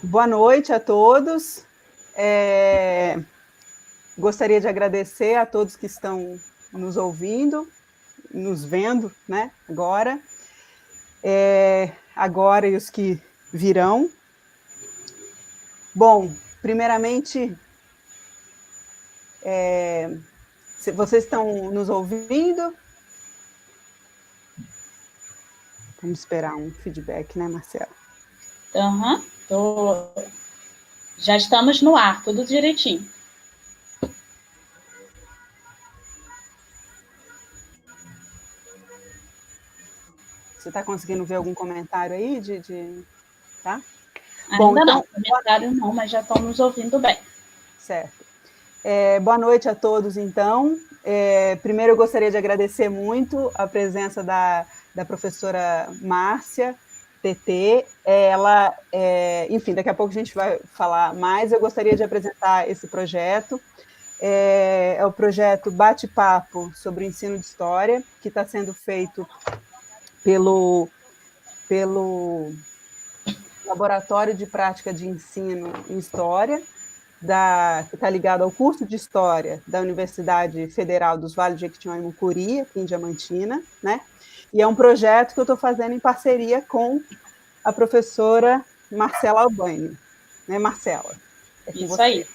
Boa noite a todos. Gostaria de agradecer a todos que estão nos ouvindo, nos vendo, né, agora. Agora e os que virão. Bom, primeiramente, vocês estão nos ouvindo? Vamos esperar um feedback, né, Marcela? Já estamos no ar, tudo direitinho. Você está conseguindo ver algum comentário aí? Tá? Ainda bom, então, não, comentário não, mas já estão nos ouvindo bem. Certo. Boa noite a todos, então. Primeiro, eu gostaria de agradecer muito a presença da professora Márcia, TT. Ela, enfim, daqui a pouco a gente vai falar mais. Eu gostaria de apresentar esse projeto. É o projeto Bate-Papo sobre o Ensino de História, que está sendo feito pelo Laboratório de Prática de Ensino em História, que está ligado ao curso de História da Universidade Federal dos Vales de Jequitinhonha e Mucuri, aqui em Diamantina, né? E é um projeto que eu estou fazendo em parceria com a professora Marcela Albani. Né, Marcela? É com Isso você. Aí.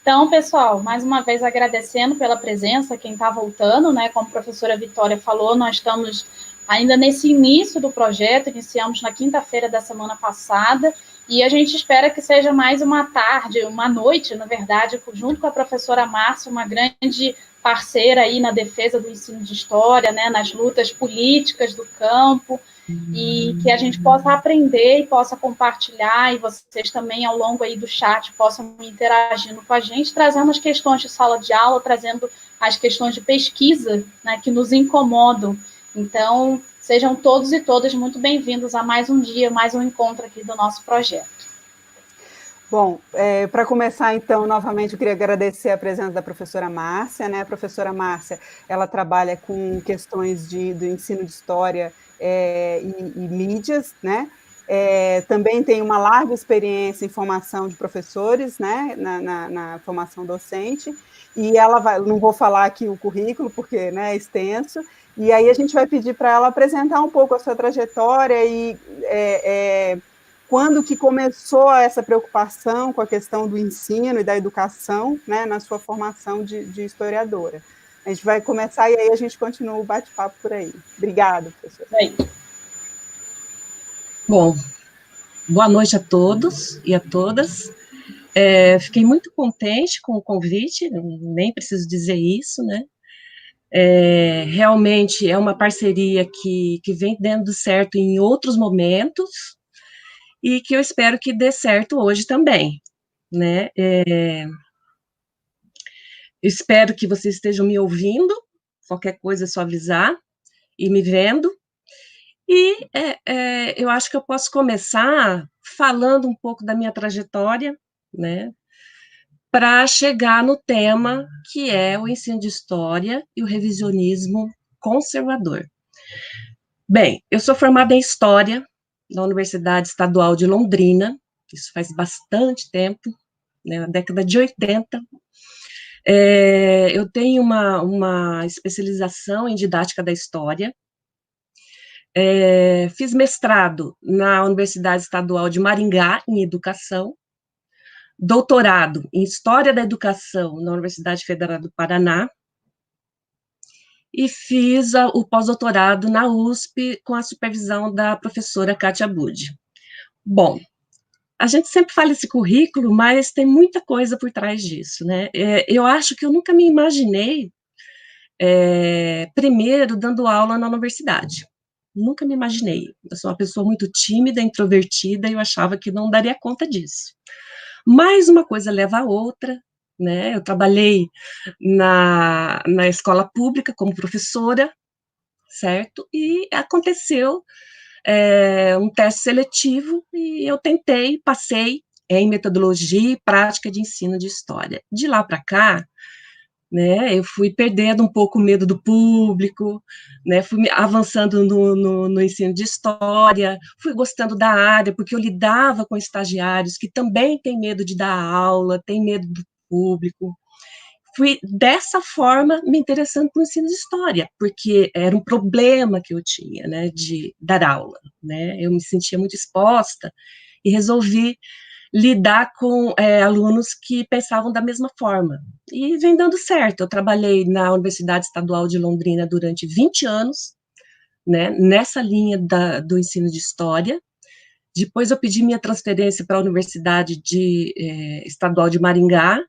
Então, pessoal, mais uma vez agradecendo pela presença, quem está voltando, né? Como a professora Vitória falou, nós estamos ainda nesse início do projeto, iniciamos na quinta-feira da semana passada, e a gente espera que seja mais uma tarde, uma noite, na verdade, junto com a professora Márcia, uma grande parceira aí na defesa do ensino de história, né, nas lutas políticas do campo, e que a gente possa aprender e possa compartilhar, e vocês também, ao longo aí do chat, possam ir interagindo com a gente, trazendo as questões de sala de aula, trazendo as questões de pesquisa, né, que nos incomodam. Então, sejam todos e todas muito bem-vindos a mais um dia, mais um encontro aqui do nosso projeto. Bom, para começar, então, novamente, eu queria agradecer a presença da professora Márcia, né? A professora Márcia, ela trabalha com questões do ensino de história e mídias, né? Também tem uma larga experiência em formação de professores, né? Na formação docente, e ela vai, não vou falar aqui o currículo, porque, né, é extenso, e aí a gente vai pedir para ela apresentar um pouco a sua trajetória e quando que começou essa preocupação com a questão do ensino e da educação, né, na sua formação de historiadora. A gente vai começar e aí a gente continua o bate-papo por aí. Obrigada, professora. Bom, boa noite a todos e a todas. Fiquei muito contente com o convite, nem preciso dizer isso, né? Realmente é uma parceria que vem dando certo em outros momentos e que eu espero que dê certo hoje também, né? Espero que vocês estejam me ouvindo, qualquer coisa é só avisar, e me vendo. E eu acho que eu posso começar falando um pouco da minha trajetória, né, para chegar no tema que é o ensino de história e o revisionismo conservador. Bem, eu sou formada em História na Universidade Estadual de Londrina, isso faz bastante tempo, né, na década de 80. Eu tenho uma especialização em didática da história, fiz mestrado na Universidade Estadual de Maringá, em Educação, doutorado em História da Educação na Universidade Federal do Paraná, e fiz o pós-doutorado na USP com a supervisão da professora Kátia Budi. Bom, a gente sempre fala esse currículo, mas tem muita coisa por trás disso, né? Eu acho que eu nunca me imaginei, primeiro, dando aula na universidade. Nunca me imaginei. Eu sou uma pessoa muito tímida, introvertida, e eu achava que não daria conta disso. Mas uma coisa leva a outra, né? Eu trabalhei na escola pública como professora, certo? E aconteceu um teste seletivo e eu tentei, passei em metodologia e prática de ensino de história. De lá para cá, né? Eu fui perdendo um pouco o medo do público, né? Fui avançando no ensino de história, fui gostando da área, porque eu lidava com estagiários que também têm medo de dar aula, têm medo do público. Fui dessa forma me interessando pelo ensino de história, porque era um problema que eu tinha, né, de dar aula, né? Eu me sentia muito exposta e resolvi lidar com alunos que pensavam da mesma forma. E vem dando certo. Eu trabalhei na Universidade Estadual de Londrina durante 20 anos, né, nessa linha do ensino de história. Depois eu pedi minha transferência para a Universidade Estadual de Maringá.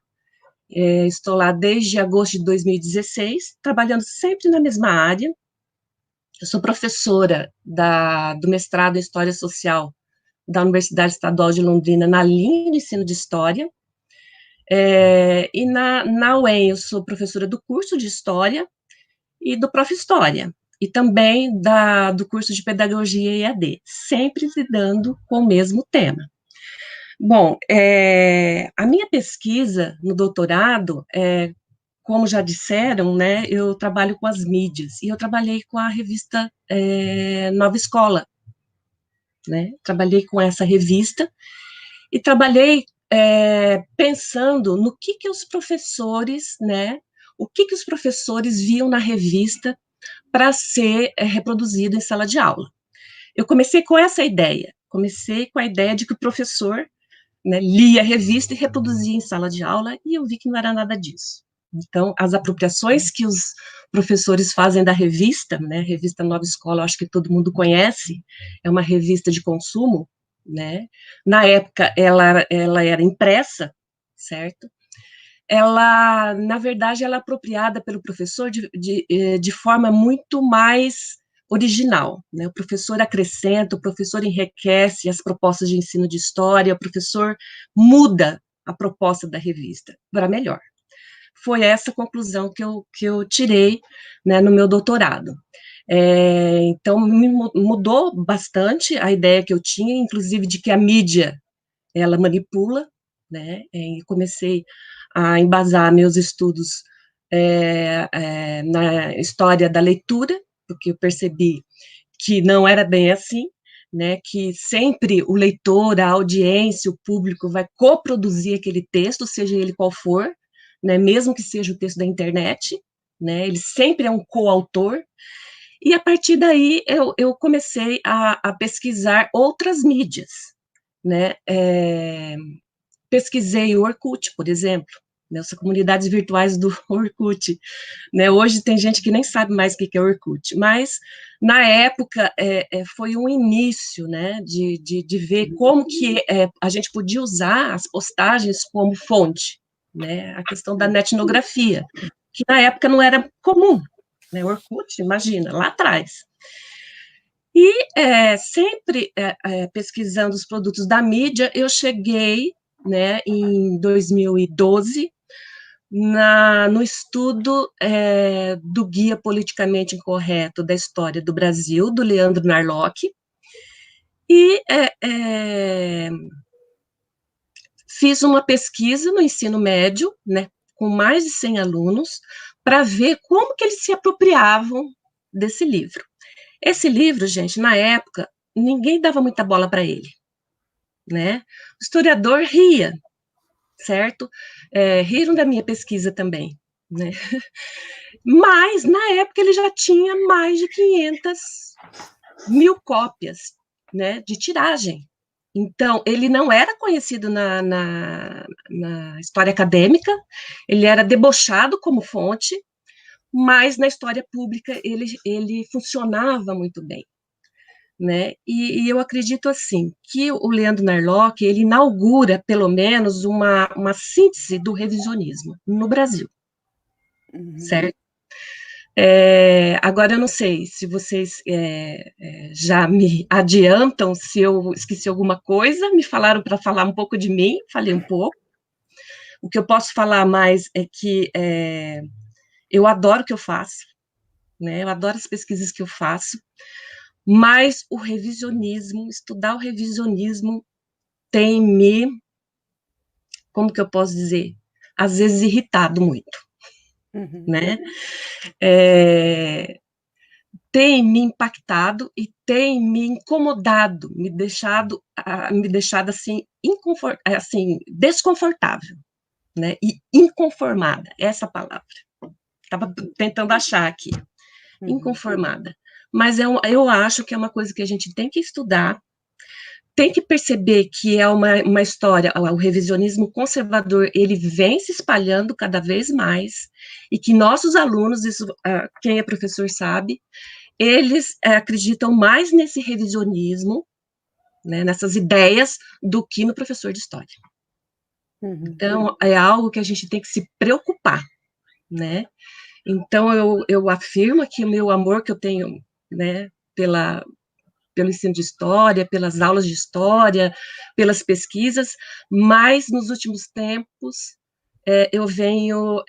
Estou lá desde agosto de 2016, trabalhando sempre na mesma área. Eu sou professora do mestrado em História Social da Universidade Estadual de Londrina, na linha de ensino de História. E na UEM eu sou professora do curso de História e do Prof. História, e também do curso de Pedagogia EAD, sempre lidando com o mesmo tema. Bom, a minha pesquisa no doutorado, como já disseram, né, eu trabalho com as mídias, e eu trabalhei com a revista Nova Escola, né, trabalhei com essa revista, e trabalhei pensando no que os professores, né, o que os professores viam na revista para ser reproduzido em sala de aula. Eu comecei com essa ideia, comecei com a ideia de que o professor, né, lia a revista e reproduzia em sala de aula, e eu vi que não era nada disso. Então, as apropriações que os professores fazem da revista, né, revista Nova Escola, acho que todo mundo conhece, é uma revista de consumo, né, na época ela era impressa, certo? Ela, na verdade, ela é apropriada pelo professor de forma muito mais original, né? O professor acrescenta, o professor enriquece as propostas de ensino de história, o professor muda a proposta da revista para melhor. Foi essa conclusão que eu tirei, né, no meu doutorado. Então, me mudou bastante a ideia que eu tinha, inclusive de que a mídia, ela manipula, né, e comecei a embasar meus estudos na história da leitura, porque eu percebi que não era bem assim, né, que sempre o leitor, a audiência, o público vai coproduzir aquele texto, seja ele qual for, né, mesmo que seja o texto da internet, né, ele sempre é um coautor, e a partir daí eu comecei a pesquisar outras mídias, né, pesquisei o Orkut, por exemplo, nessas comunidades virtuais do Orkut, né? Hoje tem gente que nem sabe mais o que é Orkut, mas na época foi um início, né, de ver como que a gente podia usar as postagens como fonte, né? A questão da netnografia, que na época não era comum, né? Orkut, imagina, lá atrás. E sempre pesquisando os produtos da mídia, eu cheguei, né, em 2012, no estudo do Guia Politicamente Incorreto da História do Brasil, do Leandro Narlock, e fiz uma pesquisa no ensino médio, né, com mais de 100 alunos, para ver como que eles se apropriavam desse livro. Esse livro, gente, na época, ninguém dava muita bola para ele, né? O historiador ria, certo? Riram da minha pesquisa também, né? Mas, na época, ele já tinha mais de 500 mil cópias, né, de tiragem. Então, ele não era conhecido na história acadêmica, ele era debochado como fonte, mas na história pública ele funcionava muito bem, né? E eu acredito assim que o Leandro Narlock ele inaugura pelo menos uma síntese do revisionismo no Brasil, certo? Agora eu não sei se vocês já me adiantam, se eu esqueci alguma coisa, me falaram para falar um pouco de mim, falei um pouco. O que eu posso falar mais é que eu adoro o que eu faço, né? Eu adoro as pesquisas que eu faço, mas o revisionismo, estudar o revisionismo tem me, como que eu posso dizer, às vezes irritado muito. né? Tem me impactado e tem me incomodado, me deixado assim, assim, desconfortável, né? E inconformada, essa palavra. Estava tentando achar aqui, inconformada. Mas eu acho que é uma coisa que a gente tem que estudar, tem que perceber que é uma história, o revisionismo conservador, ele vem se espalhando cada vez mais, e que nossos alunos, isso, quem é professor sabe, eles acreditam mais nesse revisionismo, né, nessas ideias, do que no professor de história. Então, é algo que a gente tem que se preocupar, né? Então, eu afirmo que o meu amor que eu tenho, né, pelo ensino de história, pelas aulas de história, pelas pesquisas, mas nos últimos tempos eu venho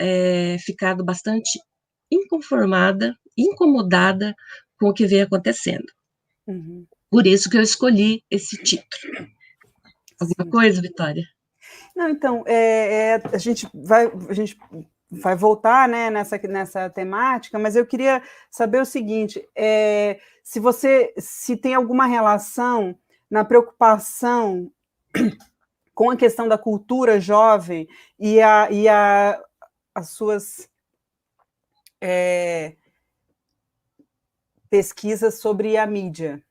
ficado bastante inconformada, incomodada com o que vem acontecendo. Por isso que eu escolhi esse título. Alguma coisa, Vitória? Não, então, a gente vai voltar, né, nessa temática, mas eu queria saber o seguinte, se tem alguma relação na preocupação com a questão da cultura jovem e as suas pesquisas sobre a mídia.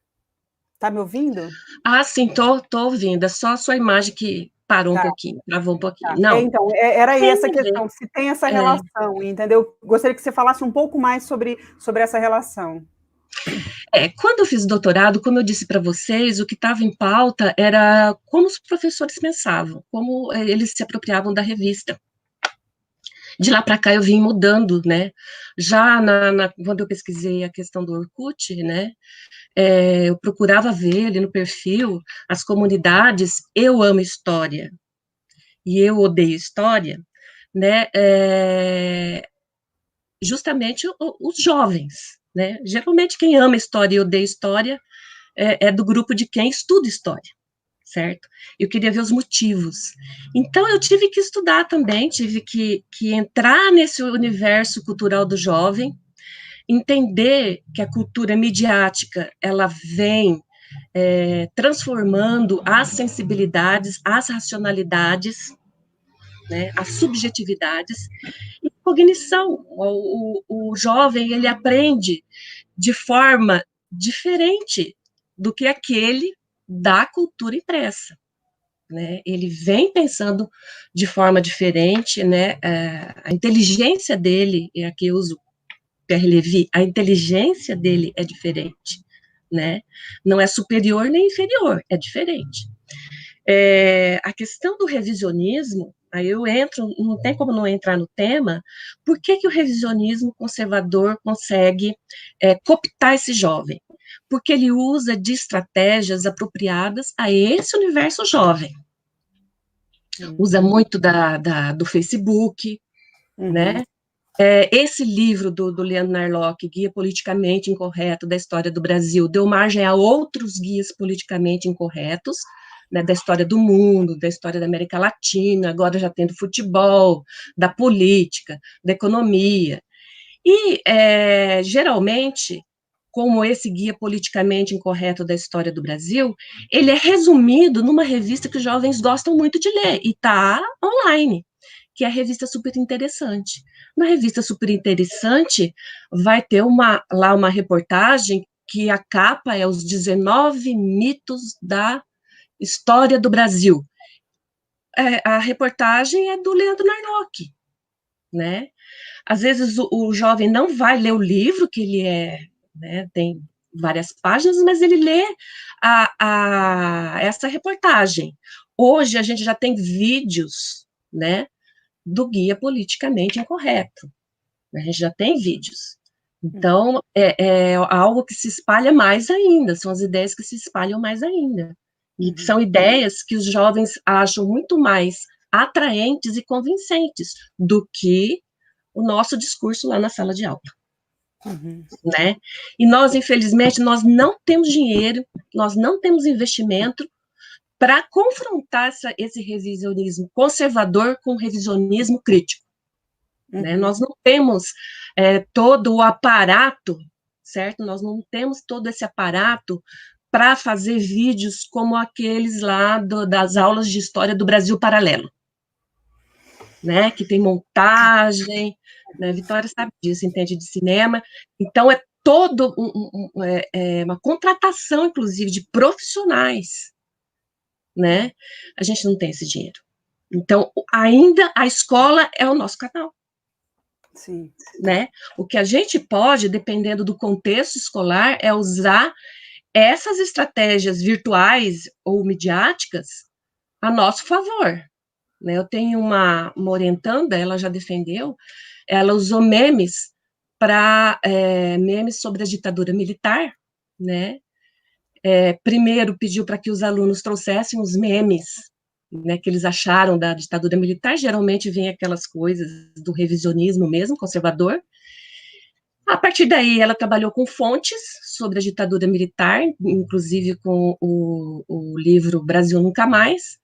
Tá me ouvindo? Ah, sim, tô ouvindo. É só a sua imagem que parou um pouquinho, travou um pouquinho. Não. Então, era aí essa questão, se tem essa relação, entendeu? Gostaria que você falasse um pouco mais sobre essa relação. Quando eu fiz doutorado, como eu disse para vocês, o que estava em pauta era como os professores pensavam, como eles se apropriavam da revista. De lá para cá eu vim mudando, né? Já quando eu pesquisei a questão do Orkut, né? Eu procurava ver ali no perfil as comunidades Eu Amo História e Eu Odeio História, né? Justamente os jovens, né? Geralmente quem ama história e odeia história é do grupo de quem estuda história, certo? Eu queria ver os motivos. Então, eu tive que estudar também, tive que entrar nesse universo cultural do jovem, entender que a cultura midiática, ela vem transformando as sensibilidades, as racionalidades, né, as subjetividades, e cognição. O jovem, ele aprende de forma diferente do que aquele da cultura impressa, né? Ele vem pensando de forma diferente, né? A inteligência dele, e aqui eu uso Pierre Levy, a inteligência dele é diferente, né? Não é superior nem inferior, é diferente. A questão do revisionismo, aí eu entro, não tem como não entrar no tema, por que o revisionismo conservador consegue cooptar esse jovem? Porque ele usa de estratégias apropriadas a esse universo jovem. Usa muito do Facebook, né? Esse livro do Leandro Narlock, Guia Politicamente Incorreto da História do Brasil, deu margem a outros guias politicamente incorretos, né, da história do mundo, da história da América Latina, agora já tem do futebol, da política, da economia. E, geralmente, como esse guia politicamente incorreto da história do Brasil, ele é resumido numa revista que os jovens gostam muito de ler, e está online, que é a revista Super Interessante. Na revista Super Interessante, vai ter lá uma reportagem que a capa é os 19 mitos da história do Brasil. A reportagem é do Leandro Narlock, né? Às vezes o jovem não vai ler o livro, que ele né, tem várias páginas, mas ele lê essa reportagem. Hoje a gente já tem vídeos, né, do Guia Politicamente Incorreto. A gente já tem vídeos. Então, é algo que se espalha mais ainda, são as ideias que se espalham mais ainda. E são ideias que os jovens acham muito mais atraentes e convincentes do que o nosso discurso lá na sala de aula. Né? E nós, infelizmente, nós não temos dinheiro, nós não temos investimento para confrontar esse revisionismo conservador com o revisionismo crítico. né? Nós não temos todo o aparato, certo? Nós não temos todo esse aparato para fazer vídeos como aqueles lá das aulas de história do Brasil Paralelo, né? Que tem montagem, né? Vitória sabe disso, entende de cinema. Então, é todo uma contratação, inclusive, de profissionais, né? A gente não tem esse dinheiro. Então, ainda a escola é o nosso canal. Sim. Né? O que a gente pode, dependendo do contexto escolar, é usar essas estratégias virtuais ou midiáticas a nosso favor. Né? Eu tenho uma orientanda, ela já defendeu, ela usou memes para memes sobre a ditadura militar, né? Primeiro pediu para que os alunos trouxessem os memes, né, que eles acharam da ditadura militar, geralmente vem aquelas coisas do revisionismo mesmo, conservador. A partir daí, ela trabalhou com fontes sobre a ditadura militar, inclusive com o livro Brasil Nunca Mais,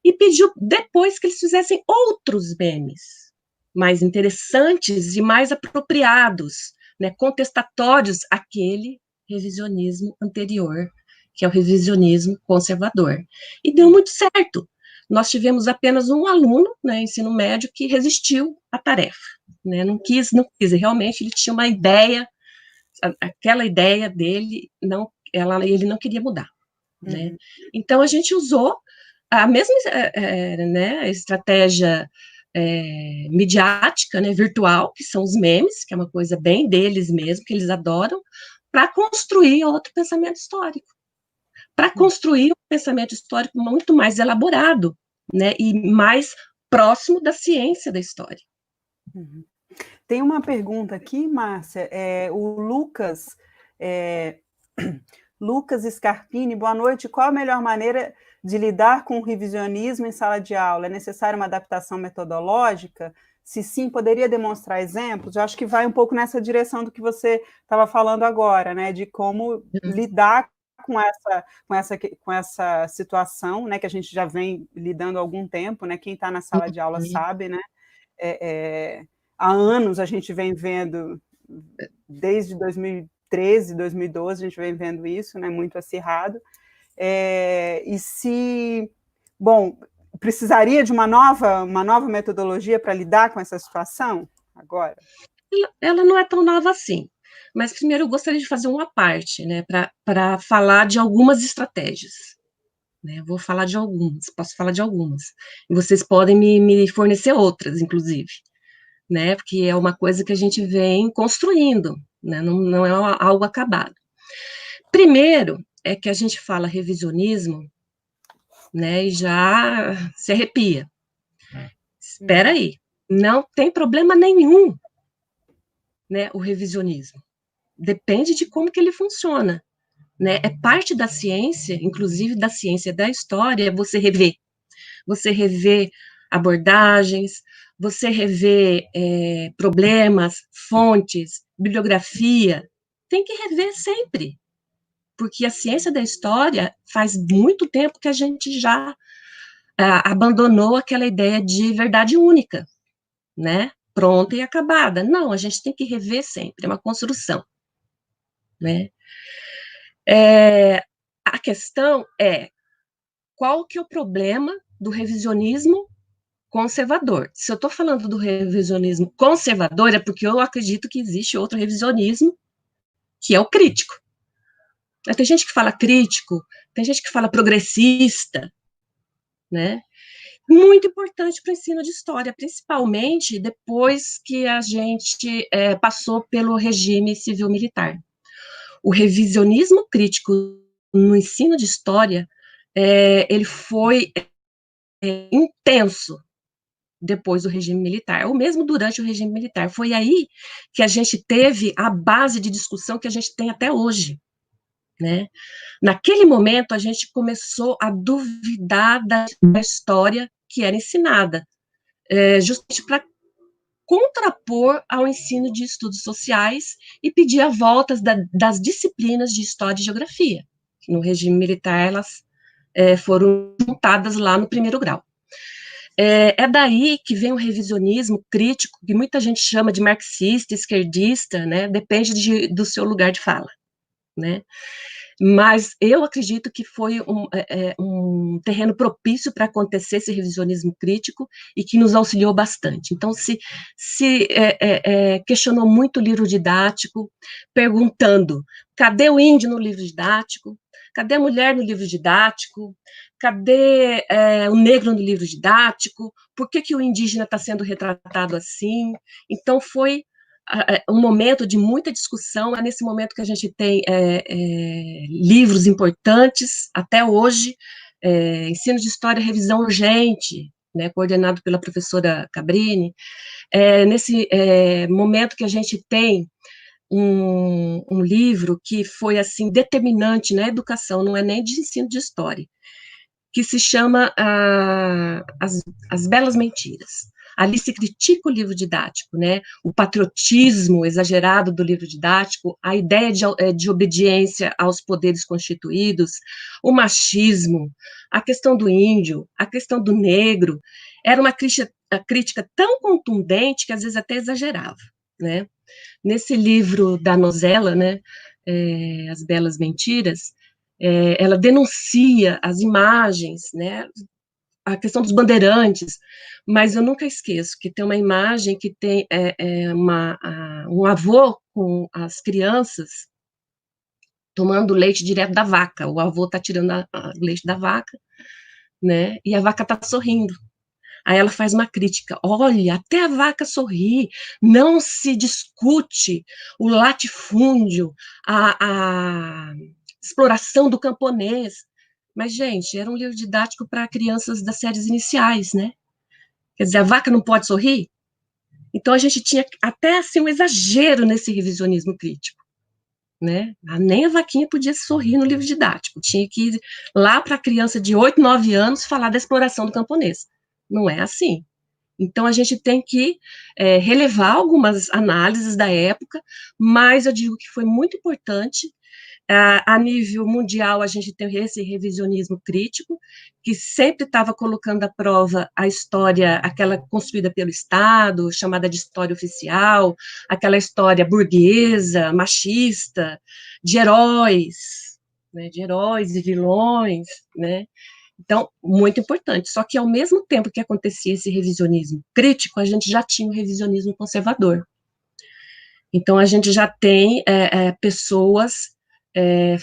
e pediu depois que eles fizessem outros memes, mais interessantes e mais apropriados, né, contestatórios àquele revisionismo anterior, que é o revisionismo conservador. E deu muito certo. Nós tivemos apenas um aluno, né, ensino médio, que resistiu à tarefa, né, não quis, e realmente ele tinha uma ideia, aquela ideia dele, ele não queria mudar, né. Então, a gente usou a mesma né, estratégia midiática, né, virtual, que são os memes, que é uma coisa bem deles mesmo, que eles adoram, para construir outro pensamento histórico, para construir um pensamento histórico muito mais elaborado, né, e mais próximo da ciência da história. Tem uma pergunta aqui, Márcia, o Lucas Scarpini, boa noite, qual a melhor maneira de lidar com o revisionismo em sala de aula? É necessária uma adaptação metodológica? Se sim, poderia demonstrar exemplos? Eu acho que vai um pouco nessa direção do que você estava falando agora, né, de como lidar com essa situação, né, que a gente já vem lidando há algum tempo, né, quem está na sala de aula sabe, né, há anos a gente vem vendo, desde 2013, 2012, a gente vem vendo isso, né, muito acirrado, precisaria de uma nova metodologia para lidar com essa situação agora? Ela não é tão nova assim, mas primeiro eu gostaria de fazer uma parte, né, para falar de algumas estratégias. Né, vou falar de algumas, posso falar de algumas, e vocês podem me fornecer outras, inclusive, né, porque é uma coisa que a gente vem construindo, né, não é algo acabado. Primeiro, é que a gente fala revisionismo, né, e já se arrepia. Espera aí, não tem problema nenhum, né, o revisionismo. Depende de como que ele funciona, né, é parte da ciência, inclusive da ciência da história, você rever abordagens, você rever problemas, fontes, bibliografia, tem que rever sempre, porque a ciência da história faz muito tempo que a gente já abandonou aquela ideia de verdade única, né, pronta e acabada. Não, a gente tem que rever sempre, é uma construção, né. A questão é, qual que é o problema do revisionismo conservador? Se eu estou falando do revisionismo conservador, é porque eu acredito que existe outro revisionismo, que é o crítico. Tem gente que fala crítico, tem gente que fala progressista, né? Muito importante para o ensino de história, principalmente depois que a gente passou pelo regime civil-militar. O revisionismo crítico no ensino de história, ele foi intenso depois do regime militar, ou mesmo durante o regime militar. Foi aí que a gente teve a base de discussão que a gente tem até hoje, né? Naquele momento, a gente começou a duvidar da história que era ensinada, justamente para contrapor ao ensino de estudos sociais e pedir a volta das disciplinas de história e geografia. No regime militar, elas foram juntadas lá no primeiro grau. É daí que vem o revisionismo crítico, que muita gente chama de marxista, esquerdista, né? Depende do seu lugar de fala, né? Mas eu acredito que foi um terreno propício para acontecer esse revisionismo crítico e que nos auxiliou bastante. Então, se questionou muito o livro didático, perguntando: cadê o índio no livro didático? Cadê a mulher no livro didático? Cadê o negro no livro didático? Por que o indígena está sendo retratado assim? Então, foi um momento de muita discussão, é nesse momento que a gente tem livros importantes, até hoje, Ensino de História, Revisão Urgente, né, coordenado pela professora Cabrini, nesse momento que a gente tem um livro que foi, assim, determinante na educação, não é nem de ensino de história, que se chama As Belas Mentiras. Ali se critica o livro didático, né? O patriotismo exagerado do livro didático, a ideia de obediência aos poderes constituídos, o machismo, a questão do índio, a questão do negro. Era uma crítica tão contundente que às vezes até exagerava, né? Nesse livro da Nozella, né, As Belas Mentiras, ela denuncia as imagens, né, a questão dos bandeirantes, mas eu nunca esqueço que tem uma imagem que tem um avô com as crianças tomando leite direto da vaca, o avô está tirando o leite da vaca, né, e a vaca está sorrindo. Aí ela faz uma crítica: olha, até a vaca sorri, não se discute o latifúndio, a exploração do camponês. Mas, gente, era um livro didático para crianças das séries iniciais, né? Quer dizer, a vaca não pode sorrir? Então, a gente tinha até assim, um exagero nesse revisionismo crítico, né? Nem a vaquinha podia sorrir no livro didático, tinha que ir lá para a criança de 8, 9 anos falar da exploração do camponês. Não é assim. Então, a gente tem que relevar algumas análises da época, mas eu digo que foi muito importante. A nível mundial, a gente tem esse revisionismo crítico, que sempre estava colocando à prova a história, aquela construída pelo Estado, chamada de história oficial, aquela história burguesa, machista, de heróis, né, de heróis e vilões, né? Então, muito importante. Só que, ao mesmo tempo que acontecia esse revisionismo crítico, a gente já tinha o revisionismo conservador. Então, a gente já tem pessoas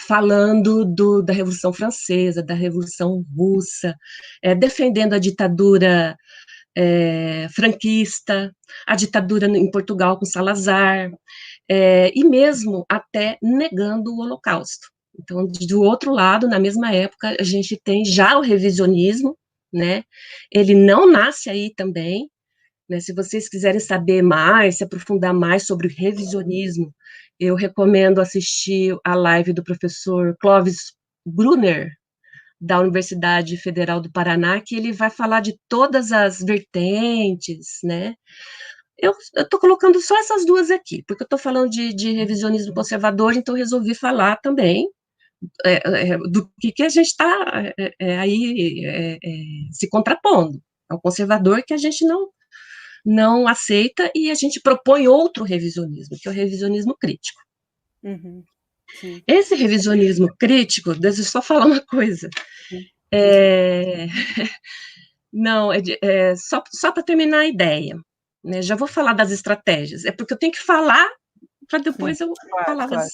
falando da Revolução Francesa, da Revolução Russa, defendendo a ditadura franquista, a ditadura em Portugal com Salazar, e mesmo até negando o Holocausto. Então, do outro lado, na mesma época, a gente tem já o revisionismo, né? Ele não nasce aí também, né? Se vocês quiserem saber mais, se aprofundar mais sobre o revisionismo, eu recomendo assistir a live do professor Clóvis Brunner, da Universidade Federal do Paraná, que ele vai falar de todas as vertentes, né? Eu estou colocando só essas duas aqui, porque eu estou falando de revisionismo conservador, então resolvi falar também do que a gente está se contrapondo ao conservador, que a gente não aceita, e a gente propõe outro revisionismo, que é o revisionismo crítico. Uhum. Sim. Esse revisionismo crítico, deixa eu só falar uma coisa. Não, só para terminar a ideia, né? Já vou falar das estratégias, é porque eu tenho que falar para depois eu falar. Claro.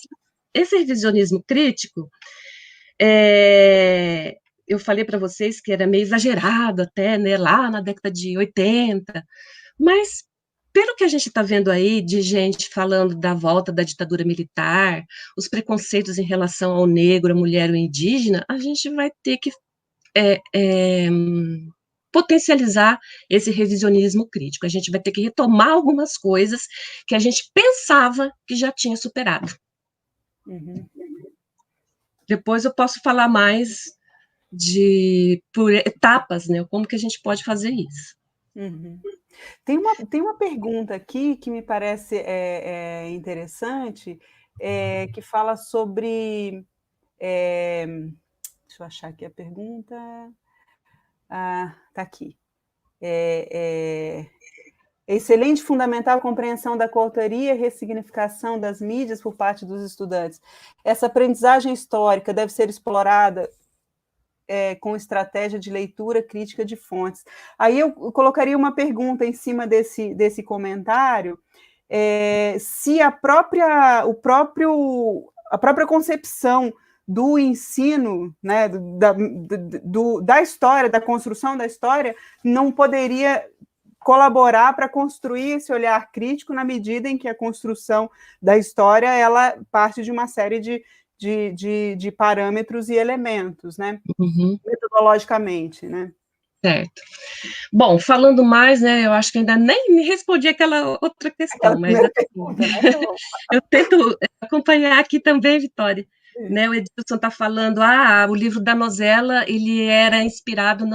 Esse revisionismo crítico, eu falei para vocês que era meio exagerado até, né, lá na década de 80, mas pelo que a gente está vendo aí de gente falando da volta da ditadura militar, os preconceitos em relação ao negro, a mulher ou indígena, a gente vai ter que potencializar esse revisionismo crítico. A gente vai ter que retomar algumas coisas que a gente pensava que já tinha superado. Uhum. Depois eu posso falar mais por etapas, né? Como que a gente pode fazer isso. Uhum. Tem uma pergunta aqui que me parece interessante, que fala sobre. Deixa eu achar aqui a pergunta. Está aqui. excelente fundamental compreensão da coautoria e ressignificação das mídias por parte dos estudantes. Essa aprendizagem histórica deve ser explorada com estratégia de leitura crítica de fontes. Aí eu colocaria uma pergunta em cima desse comentário, se a própria concepção do ensino, né, da história, da construção da história, não poderia colaborar para construir esse olhar crítico na medida em que a construção da história ela parte de uma série de parâmetros e elementos, né? Metodologicamente, né? Certo. Bom, falando mais, né, eu acho que ainda nem me respondi aquela outra questão, mas pergunta, né? eu tento acompanhar aqui também, Vitória. Né, o Edilson está falando, o livro da Nozella, ele era inspirado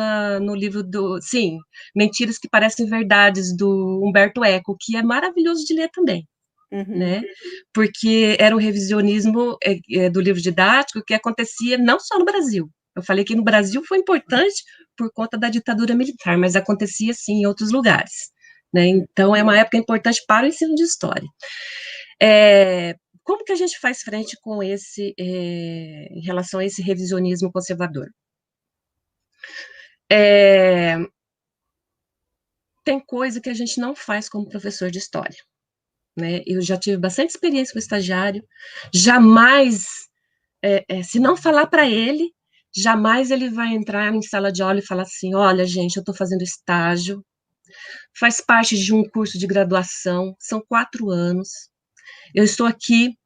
no livro sim, Mentiras que Parecem Verdades, do Humberto Eco, que é maravilhoso de ler também, né, porque era um revisionismo do livro didático que acontecia não só no Brasil. Eu falei que no Brasil foi importante por conta da ditadura militar, mas acontecia, sim, em outros lugares, né, então é uma época importante para o ensino de história. Como que a gente faz frente com em relação a esse revisionismo conservador? Tem coisa que a gente não faz como professor de história, né? Eu já tive bastante experiência com estagiário, jamais, se não falar para ele, jamais ele vai entrar em sala de aula e falar assim, olha, gente, eu estou fazendo estágio, faz parte de um curso de graduação, são 4 anos, eu estou aqui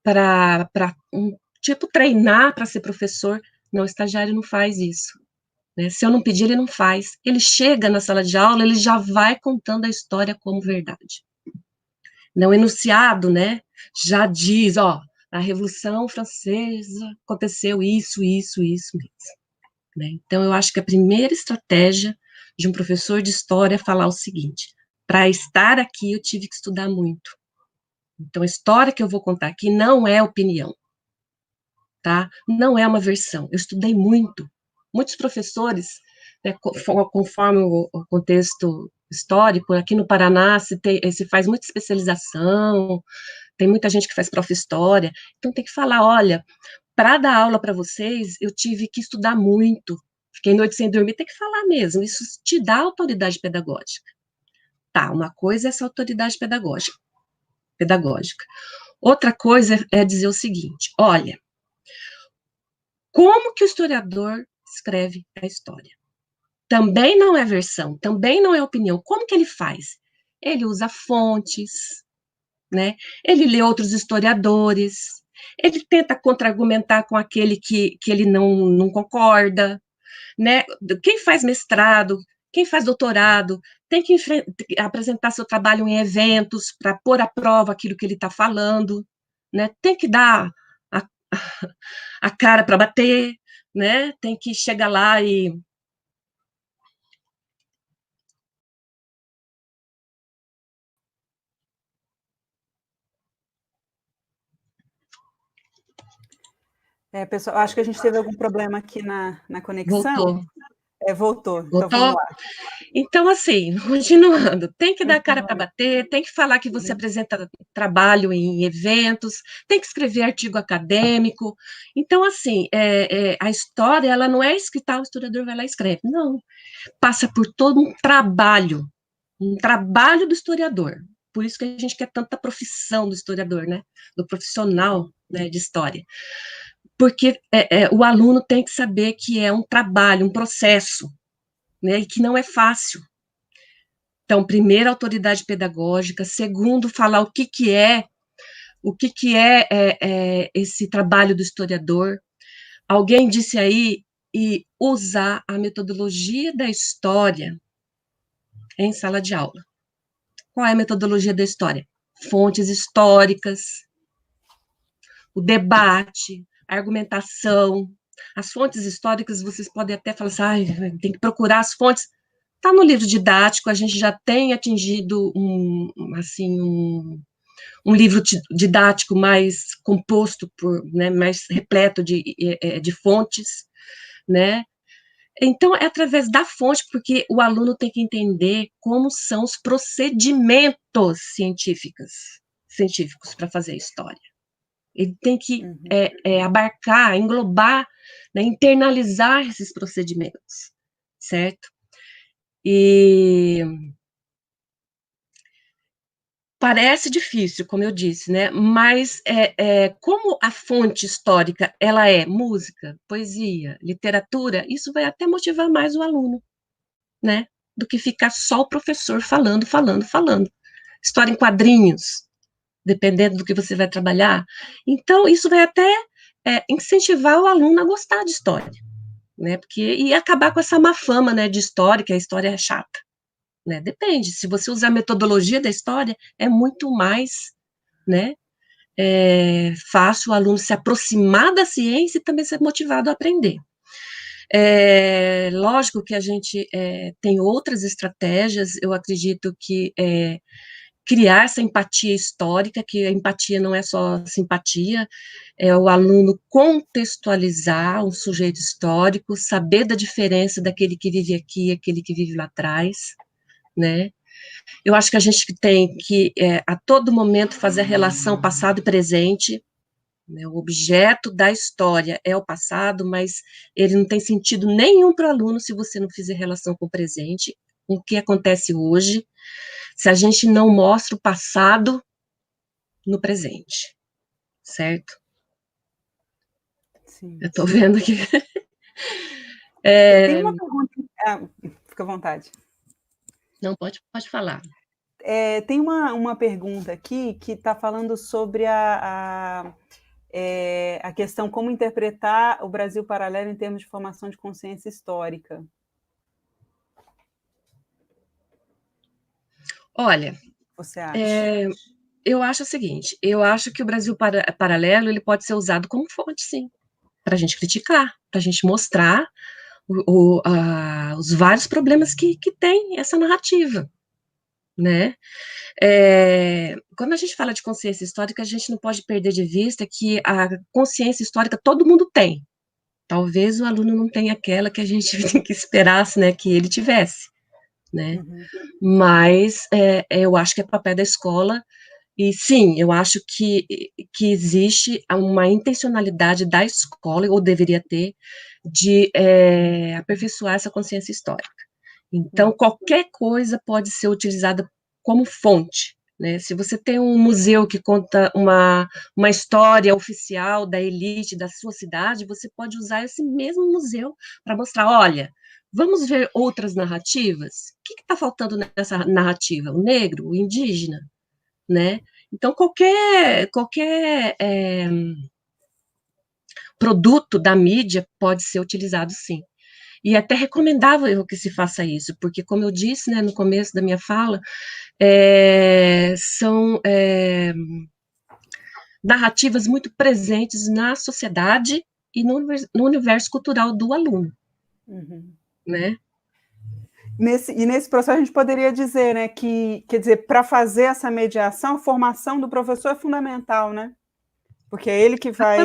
para treinar para ser professor. Não, o estagiário não faz isso, né? Se eu não pedir, ele não faz. Ele chega na sala de aula, ele já vai contando a história como verdade. Não, o enunciado, né, já diz, na Revolução Francesa aconteceu isso mesmo, né? Então, eu acho que a primeira estratégia de um professor de história é falar o seguinte, para estar aqui eu tive que estudar muito. Então, a história que eu vou contar aqui não é opinião, tá? Não é uma versão. Eu estudei muito. Muitos professores, né, conforme o contexto histórico, aqui no Paraná se faz muita especialização, tem muita gente que faz prof-história, então tem que falar, olha, para dar aula para vocês, eu tive que estudar muito, fiquei noite sem dormir, tem que falar mesmo, isso te dá autoridade pedagógica. Tá, uma coisa é essa autoridade pedagógica. Outra coisa é dizer o seguinte, olha, como que o historiador escreve a história? Também não é versão, também não é opinião. Como que ele faz? Ele usa fontes, né? Ele lê outros historiadores, ele tenta contra-argumentar com aquele que ele não concorda, né? Quem faz mestrado, quem faz doutorado, tem que apresentar seu trabalho em eventos para pôr à prova aquilo que ele está falando, né? Tem que dar a cara para bater, né? Tem que chegar lá e pessoal, acho que a gente teve algum problema aqui na conexão. Voltou. Voltou. Então vamos lá. Então, assim, continuando, tem que dar cara para bater, tem que falar que você apresenta trabalho em eventos, tem que escrever artigo acadêmico. Então, assim, a história, ela não é escrita, o historiador vai lá e escreve. Não, passa por todo um trabalho do historiador. Por isso que a gente quer tanta profissão do historiador, né? Do profissional, né, de história. Porque o aluno tem que saber que é um trabalho, um processo, né, e que não é fácil. Então, primeiro, autoridade pedagógica, segundo, falar o que é esse trabalho do historiador. Alguém disse aí, e usar a metodologia da história em sala de aula. Qual é a metodologia da história? Fontes históricas, o debate, a argumentação. As fontes históricas, vocês podem até falar assim, tem que procurar as fontes. Está no livro didático, a gente já tem atingido um livro didático mais composto, mais repleto de fontes, né? Então, é através da fonte, porque o aluno tem que entender como são os procedimentos científicos para fazer história. Ele tem que abarcar, englobar, né, internalizar esses procedimentos, certo? E parece difícil, como eu disse, né? Mas como a fonte histórica ela é música, poesia, literatura, isso vai até motivar mais o aluno, né? Do que ficar só o professor falando, falando, falando. História em quadrinhos, dependendo do que você vai trabalhar. Então, isso vai até incentivar o aluno a gostar de história, né? E acabar com essa má fama, né, de história, que a história é chata. Né? Depende, se você usar a metodologia da história, é muito mais, né, fácil o aluno se aproximar da ciência e também ser motivado a aprender. Lógico que a gente tem outras estratégias, eu acredito que criar essa empatia histórica, que a empatia não é só simpatia, é o aluno contextualizar um sujeito histórico, saber da diferença daquele que vive aqui e aquele que vive lá atrás, né? Eu acho que a gente tem que, a todo momento, fazer a relação passado e presente, né? O objeto da história é o passado, mas ele não tem sentido nenhum para o aluno se você não fizer relação com o presente, com o que acontece hoje, se a gente não mostra o passado no presente, certo? Sim, Eu estou vendo que... Tem uma pergunta... fica à vontade. Não, pode falar. Tem uma pergunta aqui que está falando sobre a questão como interpretar o Brasil Paralelo em termos de formação de consciência histórica. Olha, você acha? Eu acho o seguinte, eu acho que o Brasil Paralelo ele pode ser usado como fonte, sim, para a gente criticar, para a gente mostrar os vários problemas que tem essa narrativa, né? Quando a gente fala de consciência histórica, a gente não pode perder de vista que a consciência histórica todo mundo tem. Talvez o aluno não tenha aquela que a gente tem que esperasse, né, que ele tivesse, né? Mas eu acho que é papel da escola. E sim, eu acho que existe uma intencionalidade da escola, ou deveria ter, de aperfeiçoar essa consciência histórica. Então, qualquer coisa pode ser utilizada como fonte, né? Se você tem um museu que conta uma história oficial da elite da sua cidade, você pode usar esse mesmo museu para mostrar, olha, vamos ver outras narrativas? O que está faltando nessa narrativa? O negro, o indígena? Né? Então, qualquer produto da mídia pode ser utilizado, sim. E até recomendável que se faça isso, porque, como eu disse, né, no começo da minha fala, são narrativas muito presentes na sociedade e no universo cultural do aluno, né? Nesse processo a gente poderia dizer, né, que, quer dizer, para fazer essa mediação, a formação do professor é fundamental, né? Porque é ele que vai...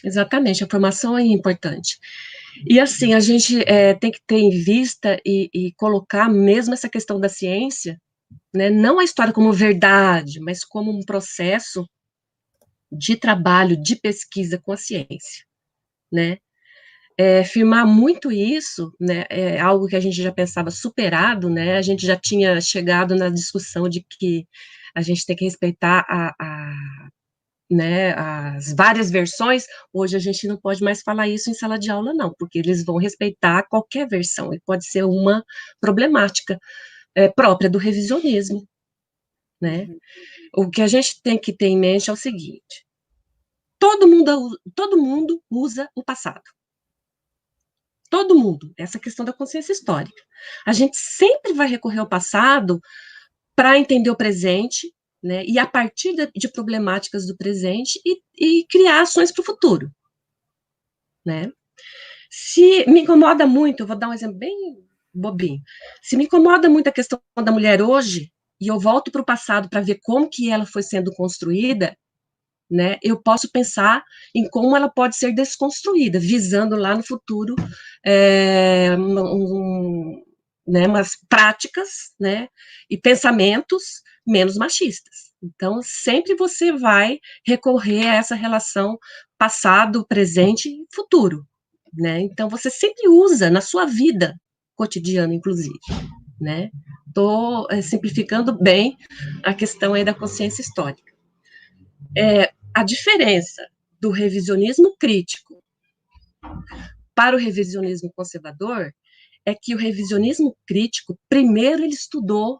Exatamente, a formação é importante. E assim, a gente tem que ter em vista e colocar mesmo essa questão da ciência, né, não a história como verdade, mas como um processo de trabalho, de pesquisa com a ciência, né? Firmar muito isso, né, é algo que a gente já pensava superado, né, a gente já tinha chegado na discussão de que a gente tem que respeitar né, as várias versões. Hoje a gente não pode mais falar isso em sala de aula, não, porque eles vão respeitar qualquer versão, e pode ser uma problemática própria do revisionismo, né? O que a gente tem que ter em mente é o seguinte, todo mundo usa o passado. Todo mundo, essa questão da consciência histórica. A gente sempre vai recorrer ao passado para entender o presente, né, e a partir de problemáticas do presente e criar ações para o futuro, né? Se me incomoda muito, eu vou dar um exemplo bem bobinho, se me incomoda muito a questão da mulher hoje, e eu volto para o passado para ver como que ela foi sendo construída, né, eu posso pensar em como ela pode ser desconstruída, visando lá no futuro né, umas práticas, né, e pensamentos menos machistas. Então, sempre você vai recorrer a essa relação passado, presente e futuro, né? Então, você sempre usa na sua vida cotidiana, inclusive, né? Estou simplificando bem a questão aí da consciência histórica. A diferença do revisionismo crítico para o revisionismo conservador é que o revisionismo crítico, primeiro ele estudou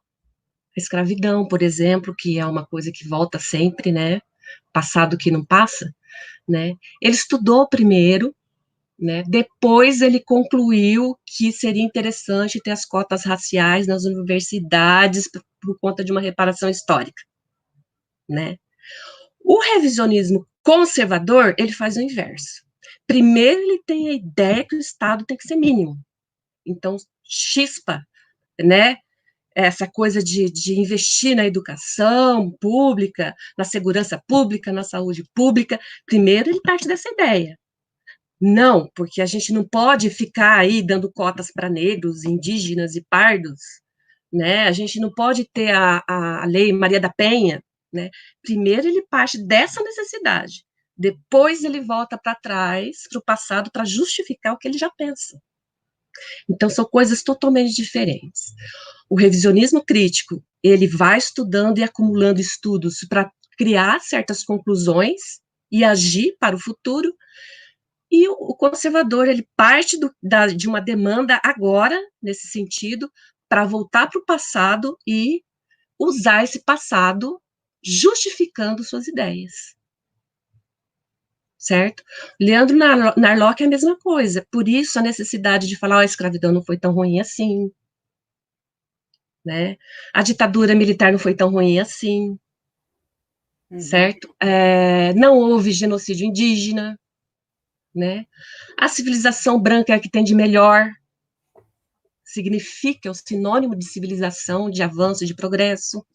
a escravidão, por exemplo, que é uma coisa que volta sempre, né? Passado que não passa, né? Ele estudou primeiro, né? Depois ele concluiu que seria interessante ter as cotas raciais nas universidades por conta de uma reparação histórica, né? O revisionismo conservador, ele faz o inverso. Primeiro ele tem a ideia que o Estado tem que ser mínimo. Então, chispa, né? Essa coisa de investir na educação pública, na segurança pública, na saúde pública. Primeiro ele parte dessa ideia. Não, porque a gente não pode ficar aí dando cotas para negros, indígenas e pardos, né? A gente não pode ter a lei Maria da Penha, né? Primeiro ele parte dessa necessidade, depois ele volta para trás, para o passado, para justificar o que ele já pensa. Então são coisas totalmente diferentes. O revisionismo crítico, ele vai estudando e acumulando estudos para criar certas conclusões e agir para o futuro. E o conservador, ele parte de uma demanda agora, nesse sentido, para voltar para o passado e usar esse passado justificando suas ideias. Certo? Leandro Narlock é a mesma coisa. Por isso, a necessidade de falar, a escravidão não foi tão ruim assim. Né? A ditadura militar não foi tão ruim assim. Certo? Não houve genocídio indígena. Né? A civilização branca é a que tem de melhor, significa, é o sinônimo de civilização, de avanço, de progresso.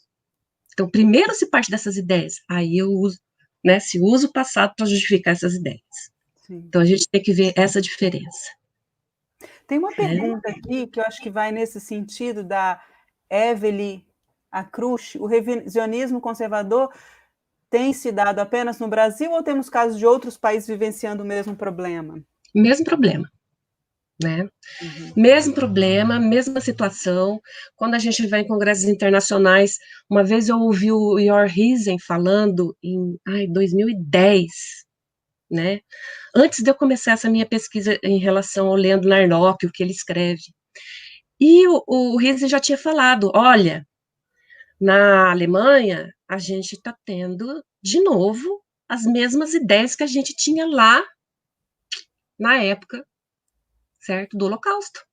Então, primeiro se parte dessas ideias, aí eu uso, né, se usa o passado para justificar essas ideias. Sim. Então, a gente tem que ver essa diferença. Tem uma pergunta aqui que eu acho que vai nesse sentido, da Evelyn Acrush. O revisionismo conservador tem se dado apenas no Brasil ou temos casos de outros países vivenciando o mesmo problema? Mesmo problema, né? Mesmo problema, mesma situação. Quando a gente vai em congressos internacionais, uma vez eu ouvi o Yor Riesen falando em 2010, né? Antes de eu começar essa minha pesquisa em relação ao Leandro Narlock, o que ele escreve. E o Riesen já tinha falado, olha, na Alemanha, a gente está tendo, de novo, as mesmas ideias que a gente tinha lá na época, certo, do Holocausto.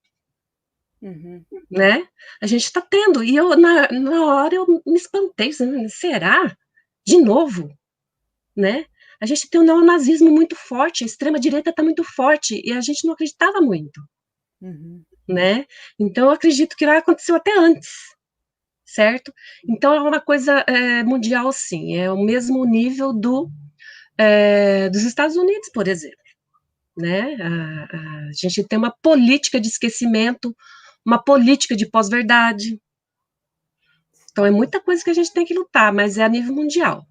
Né? A gente está tendo, e eu, na hora, eu me espantei, será? De novo? Né? A gente tem um neonazismo muito forte, a extrema-direita está muito forte, e a gente não acreditava muito. Né? Então, eu acredito que lá aconteceu até antes, certo? Então, é uma coisa mundial, sim, é o mesmo nível dos Estados Unidos, por exemplo. Né? A gente tem uma política de esquecimento, uma política de pós-verdade. Então, é muita coisa que a gente tem que lutar, mas é a nível mundial.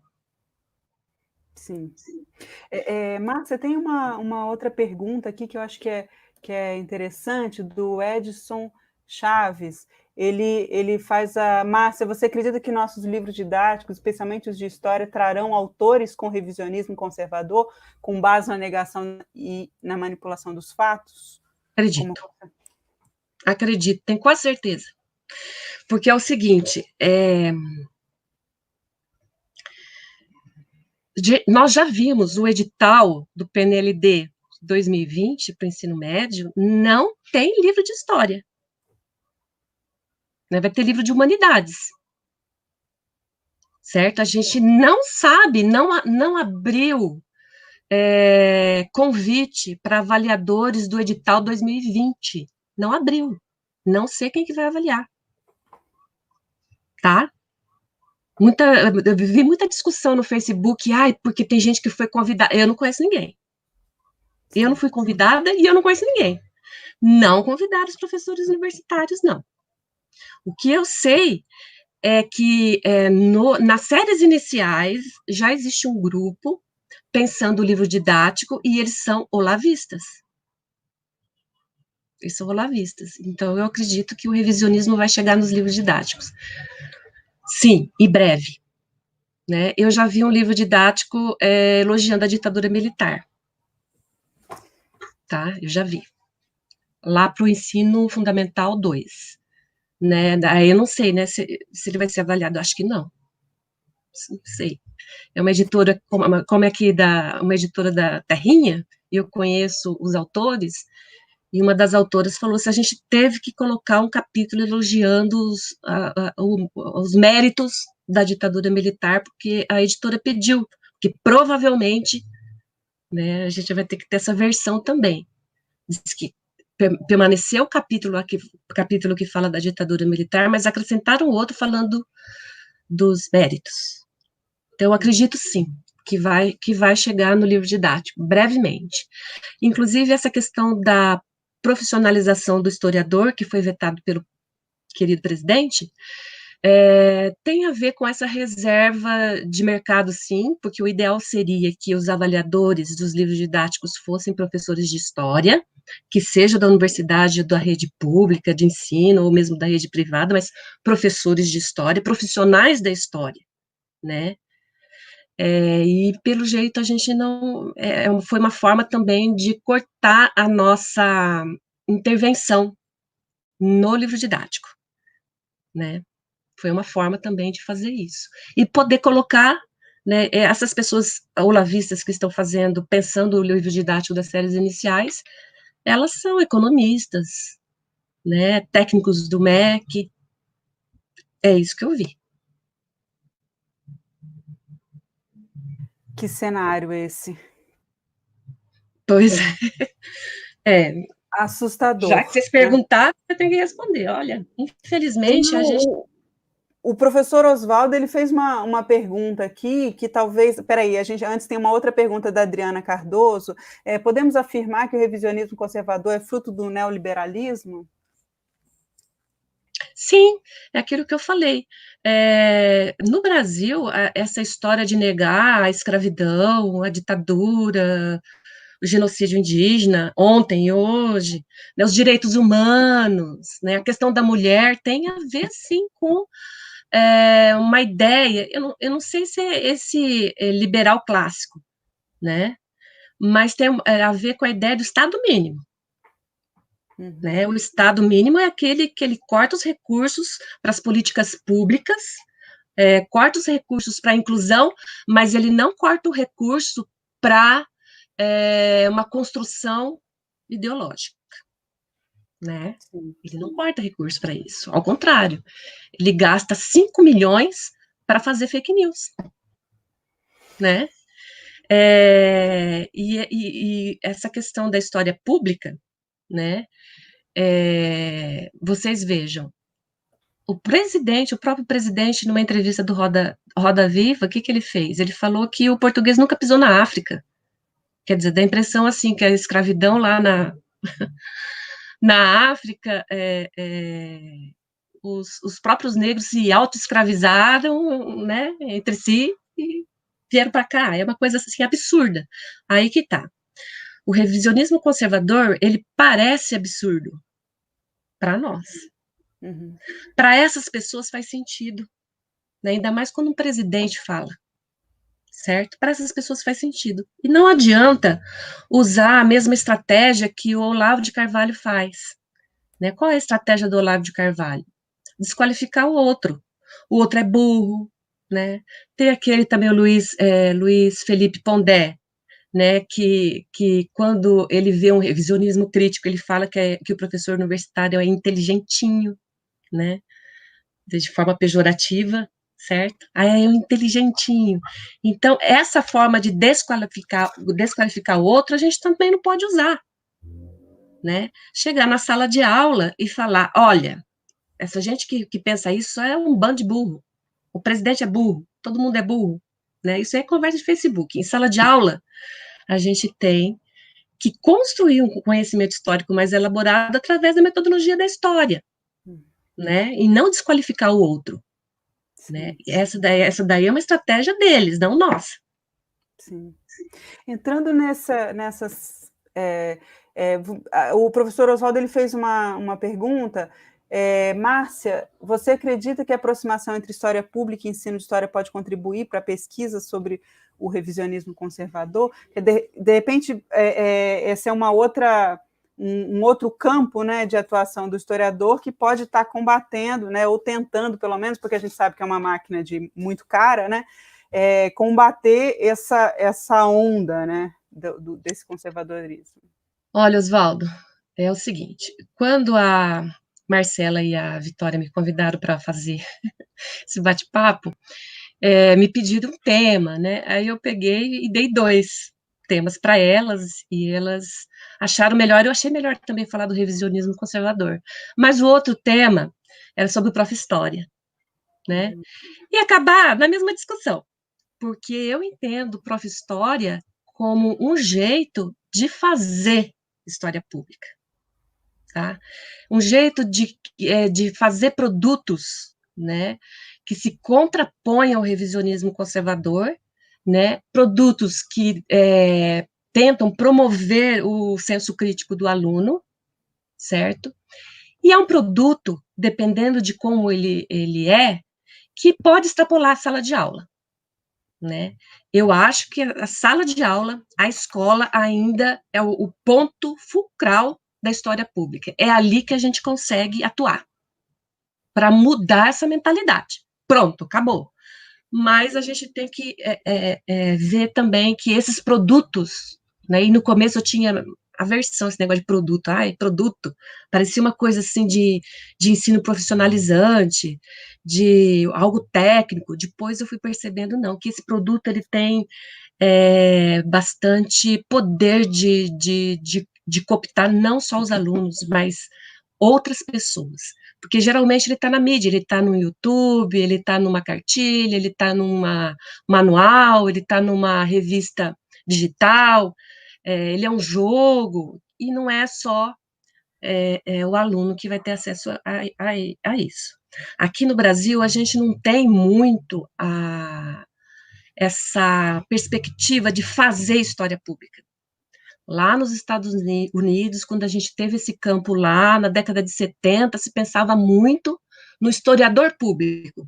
Sim. Márcia, tem uma outra pergunta aqui que eu acho que é interessante, do Edson Chaves. Ele faz a... Márcia, você acredita que nossos livros didáticos, especialmente os de história, trarão autores com revisionismo conservador, com base na negação e na manipulação dos fatos? Acredito. Acredito, tenho quase certeza. Porque é o seguinte, nós já vimos o edital do PNLD 2020 para o ensino médio, não tem livro de história. Vai ter livro de humanidades. Certo? A gente não sabe, não abriu convite para avaliadores do edital 2020. Não abriu. Não sei quem que vai avaliar. Tá? Eu vi muita discussão no Facebook, porque tem gente que foi convidada. Eu não conheço ninguém. Eu não fui convidada e eu não conheço ninguém. Não convidaram os professores universitários, não. O que eu sei é que nas séries iniciais já existe um grupo pensando o livro didático e eles são olavistas. Eles são olavistas. Então, eu acredito que o revisionismo vai chegar nos livros didáticos. Sim, e breve. Né? Eu já vi um livro didático elogiando a ditadura militar. Tá? Eu já vi. Lá para o ensino fundamental 2. Né? Aí eu não sei, né, se ele vai ser avaliado. Acho que não. Não sei. É uma editora, como é que uma editora da Terrinha, eu conheço os autores, e uma das autoras falou se a gente teve que colocar um capítulo elogiando os méritos da ditadura militar, porque a editora pediu, que provavelmente, né, a gente vai ter que ter essa versão também. Diz que permaneceu o capítulo que fala da ditadura militar, mas acrescentaram outro falando dos méritos. Então, eu acredito sim, que vai chegar no livro didático, brevemente. Inclusive, essa questão da profissionalização do historiador, que foi vetado pelo querido presidente, tem a ver com essa reserva de mercado, sim, porque o ideal seria que os avaliadores dos livros didáticos fossem professores de história, que seja da universidade, da rede pública de ensino, ou mesmo da rede privada, mas professores de história, profissionais da história, né? E pelo jeito a gente não. Foi uma forma também de cortar a nossa intervenção no livro didático, né? Foi uma forma também de fazer isso. E poder colocar, né, essas pessoas olavistas que estão pensando o livro didático das séries iniciais, elas são economistas, né, técnicos do MEC. É isso que eu vi. Que cenário esse? Pois é. Assustador. Já que vocês perguntaram, eu tenho que responder. Olha, infelizmente, a gente. O professor Oswaldo, ele fez uma pergunta aqui, que talvez... Peraí, a gente antes tem uma outra pergunta da Adriana Cardoso. Podemos afirmar que o revisionismo conservador é fruto do neoliberalismo? Sim, é aquilo que eu falei. No Brasil, essa história de negar a escravidão, a ditadura, o genocídio indígena, ontem e hoje, né, os direitos humanos, né, a questão da mulher, tem a ver, sim, com uma ideia, eu não sei se é esse liberal clássico, né, mas tem a ver com a ideia do Estado mínimo. Né? O Estado mínimo é aquele que ele corta os recursos para as políticas públicas, corta os recursos para a inclusão, mas ele não corta o recurso para uma construção ideológica. Né? Ele não corta recurso para isso, ao contrário, ele gasta 5 milhões para fazer fake news. Né? E essa questão da história pública, né? Vocês vejam, o próprio presidente, numa entrevista do Roda Viva, o que ele fez? Ele falou que o português nunca pisou na África. Quer dizer, dá a impressão assim que a escravidão lá na África, os próprios negros se auto-escravizaram, né, entre si e vieram para cá. É uma coisa assim absurda. Aí que tá. O revisionismo conservador, ele parece absurdo para nós. Para essas pessoas faz sentido, né? Ainda mais quando um presidente fala, certo? Para essas pessoas faz sentido. E não adianta usar a mesma estratégia que o Olavo de Carvalho faz. Né? Qual é a estratégia do Olavo de Carvalho? Desqualificar o outro. O outro é burro, né? Tem aquele também, o Luiz Felipe Pondé, né, que quando ele vê um revisionismo crítico, ele fala que o professor universitário é inteligentinho, né, de forma pejorativa, certo? É um inteligentinho. Então, essa forma de desqualificar o outro, a gente também não pode usar, né? Chegar na sala de aula e falar, olha, essa gente que pensa isso é um bando de burro. o presidente é burro, todo mundo é burro, né? Isso é conversa de Facebook. Em sala de aula, a gente tem que construir um conhecimento histórico mais elaborado através da metodologia da história, né? E não desqualificar o outro, né? Sim, Essa daí é uma estratégia deles, não nossa. sim. Entrando nessas, o professor Oswaldo ele fez uma pergunta. Márcia, você acredita que a aproximação entre história pública e ensino de história pode contribuir para a pesquisa sobre o revisionismo conservador? De repente, esse é um outro campo, né, de atuação do historiador que pode estar combatendo, né, ou tentando, pelo menos, porque a gente sabe que é uma máquina muito cara, né, combater essa onda, né, desse conservadorismo. Olha, Oswaldo, é o seguinte, quando a Marcela e a Vitória me convidaram para fazer esse bate-papo, me pediram um tema, né? Aí eu peguei e dei 2 temas para elas, e elas acharam melhor, eu achei melhor também falar do revisionismo conservador. Mas o outro tema era sobre o Prof. História, né? E acabar na mesma discussão, porque eu entendo o Prof. História como um jeito de fazer história pública, tá? Um jeito de fazer produtos, né, que se contrapõem ao revisionismo conservador, né, produtos que tentam promover o senso crítico do aluno, certo? E é um produto, dependendo de como ele que pode extrapolar a sala de aula, né? Eu acho que a sala de aula, a escola ainda é o ponto fulcral da história pública. É ali que a gente consegue atuar para mudar essa mentalidade. Pronto, acabou. Mas a gente tem que ver também que esses produtos, né? E no começo eu tinha aversão a esse negócio de produto. Ai, produto, parecia uma coisa assim de ensino profissionalizante, de algo técnico. Depois eu fui percebendo, não, que esse produto ele tem bastante poder de cooptar não só os alunos, mas outras pessoas. Porque geralmente ele está na mídia, ele está no YouTube, ele está numa cartilha, ele está numa manual, ele está numa revista digital, ele é um jogo, e não é só o aluno que vai ter acesso a isso. Aqui no Brasil, a gente não tem muito essa perspectiva de fazer história pública. Lá nos Estados Unidos, quando a gente teve esse campo lá, na década de 70, se pensava muito no historiador público,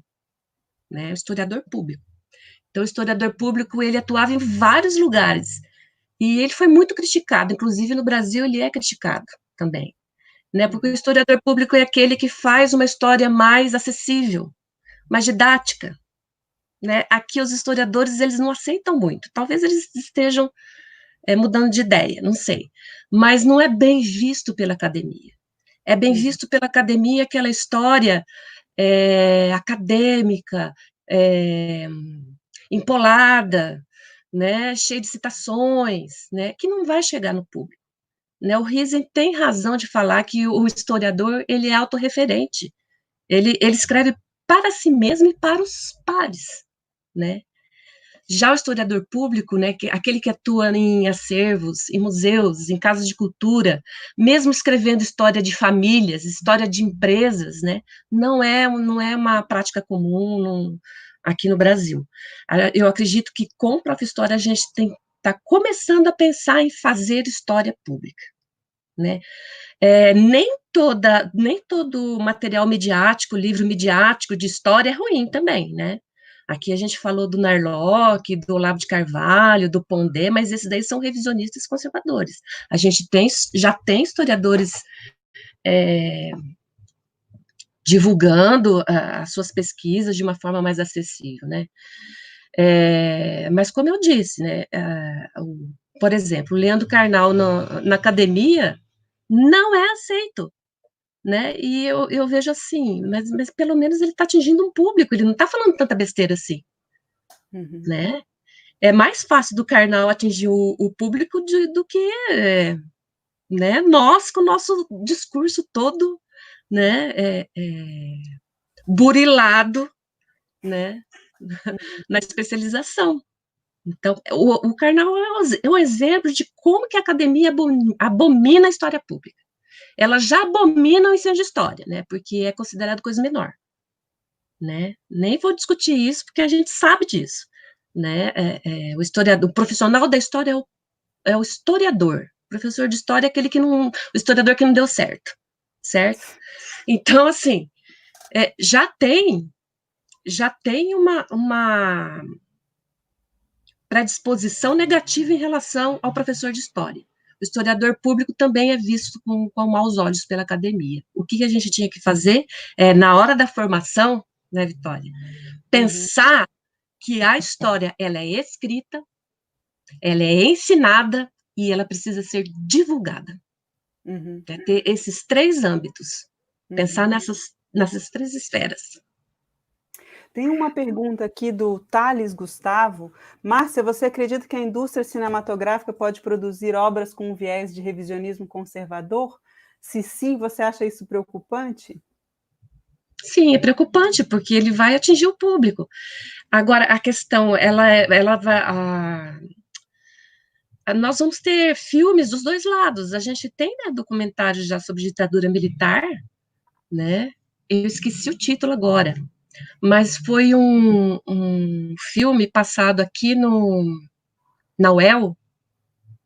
né? O historiador público. Então, o historiador público, ele atuava em vários lugares, e ele foi muito criticado, inclusive no Brasil ele é criticado também, né? Porque o historiador público é aquele que faz uma história mais acessível, mais didática, né? Aqui os historiadores, eles não aceitam muito, talvez eles estejam mudando de ideia, não sei, mas não é bem visto pela academia. É bem visto pela academia aquela história acadêmica, empolada, né, cheia de citações, né, que não vai chegar no público. Né? O Riesen tem razão de falar que o historiador ele é autorreferente, ele escreve para si mesmo e para os pares, né? Já o historiador público, né, aquele que atua em acervos, em museus, em casas de cultura, mesmo escrevendo história de famílias, história de empresas, né, não é uma prática comum aqui no Brasil. Eu acredito que com o Prof. História a gente está começando a pensar em fazer história pública, né? Nem todo material midiático, livro midiático de história é ruim também, né? Aqui a gente falou do Narlock, do Olavo de Carvalho, do Pondé, mas esses daí são revisionistas conservadores. A gente já tem historiadores divulgando as suas pesquisas de uma forma mais acessível, né? Mas como eu disse, né? Por exemplo, o Leandro Carnal na academia não é aceito, né? E eu vejo assim, mas pelo menos ele está atingindo um público, ele não está falando tanta besteira assim, né? É mais fácil do Karnal atingir o público do que né, nós com o nosso discurso todo, né, burilado né, na especialização. Então, o Karnal é um exemplo de como que a academia abomina a história pública. Ela já abomina o ensino de história, né, porque é considerado coisa menor, né, nem vou discutir isso, porque a gente sabe disso, né, o historiador, o profissional da história é o historiador, o professor de história é aquele que não, o historiador que não deu certo, certo? Então, assim, já tem uma predisposição negativa em relação ao professor de história. O historiador público também é visto com maus olhos pela academia. O que a gente tinha que fazer na hora da formação, né, Vitória? Pensar que a história, ela é escrita, ela é ensinada e ela precisa ser divulgada. Ter esses 3 âmbitos. Pensar nessas 3 esferas. Tem uma pergunta aqui do Thales Gustavo. Márcia, você acredita que a indústria cinematográfica pode produzir obras com um viés de revisionismo conservador? Se sim, você acha isso preocupante? Sim, é preocupante, porque ele vai atingir o público. Agora, a questão, ela vai... nós vamos ter filmes dos 2 lados. A gente tem, né, documentários já sobre ditadura militar, né? Eu esqueci o título agora, mas foi um filme passado aqui na UEL,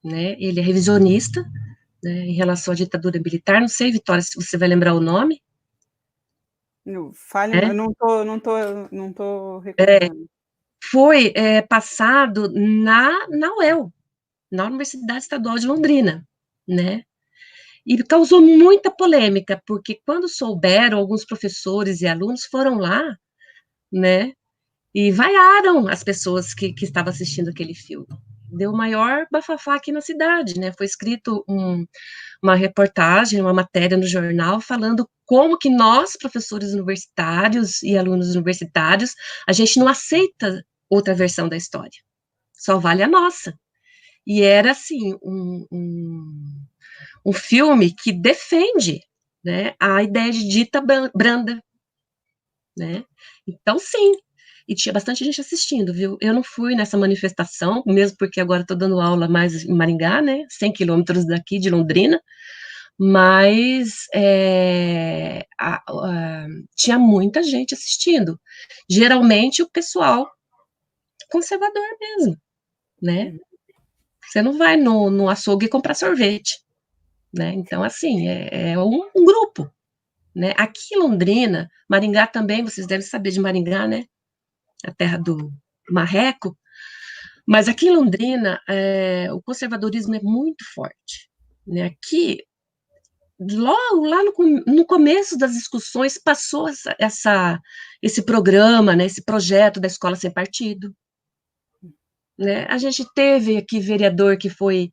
né? Ele é revisionista, né, em relação à ditadura militar. Não sei, Vitória, se você vai lembrar o nome. Fale, É? não tô recordando. Foi passado na UEL, na Universidade Estadual de Londrina, né? E causou muita polêmica, porque quando souberam, alguns professores e alunos foram lá, né? E vaiaram as pessoas que estavam assistindo aquele filme. Deu o maior bafafá aqui na cidade, né? Foi escrito uma reportagem, uma matéria no jornal falando como que nós, professores universitários e alunos universitários, a gente não aceita outra versão da história. Só vale a nossa. E era, assim, um filme que defende, né, a ideia de dita branda, né? Então, sim, e tinha bastante gente assistindo, viu? Eu não fui nessa manifestação, mesmo porque agora estou dando aula mais em Maringá, né? 100 quilômetros daqui, de Londrina, mas tinha muita gente assistindo. Geralmente o pessoal conservador mesmo, né? Você não vai no açougue comprar sorvete, né? Então, assim, é um grupo, né? Aqui em Londrina, Maringá também, vocês devem saber de Maringá, né? A terra do marreco, mas aqui em Londrina, o conservadorismo é muito forte, né? Aqui, logo lá no começo das discussões, passou esse programa, né? Esse projeto da escola sem partido, né? A gente teve aqui vereador que foi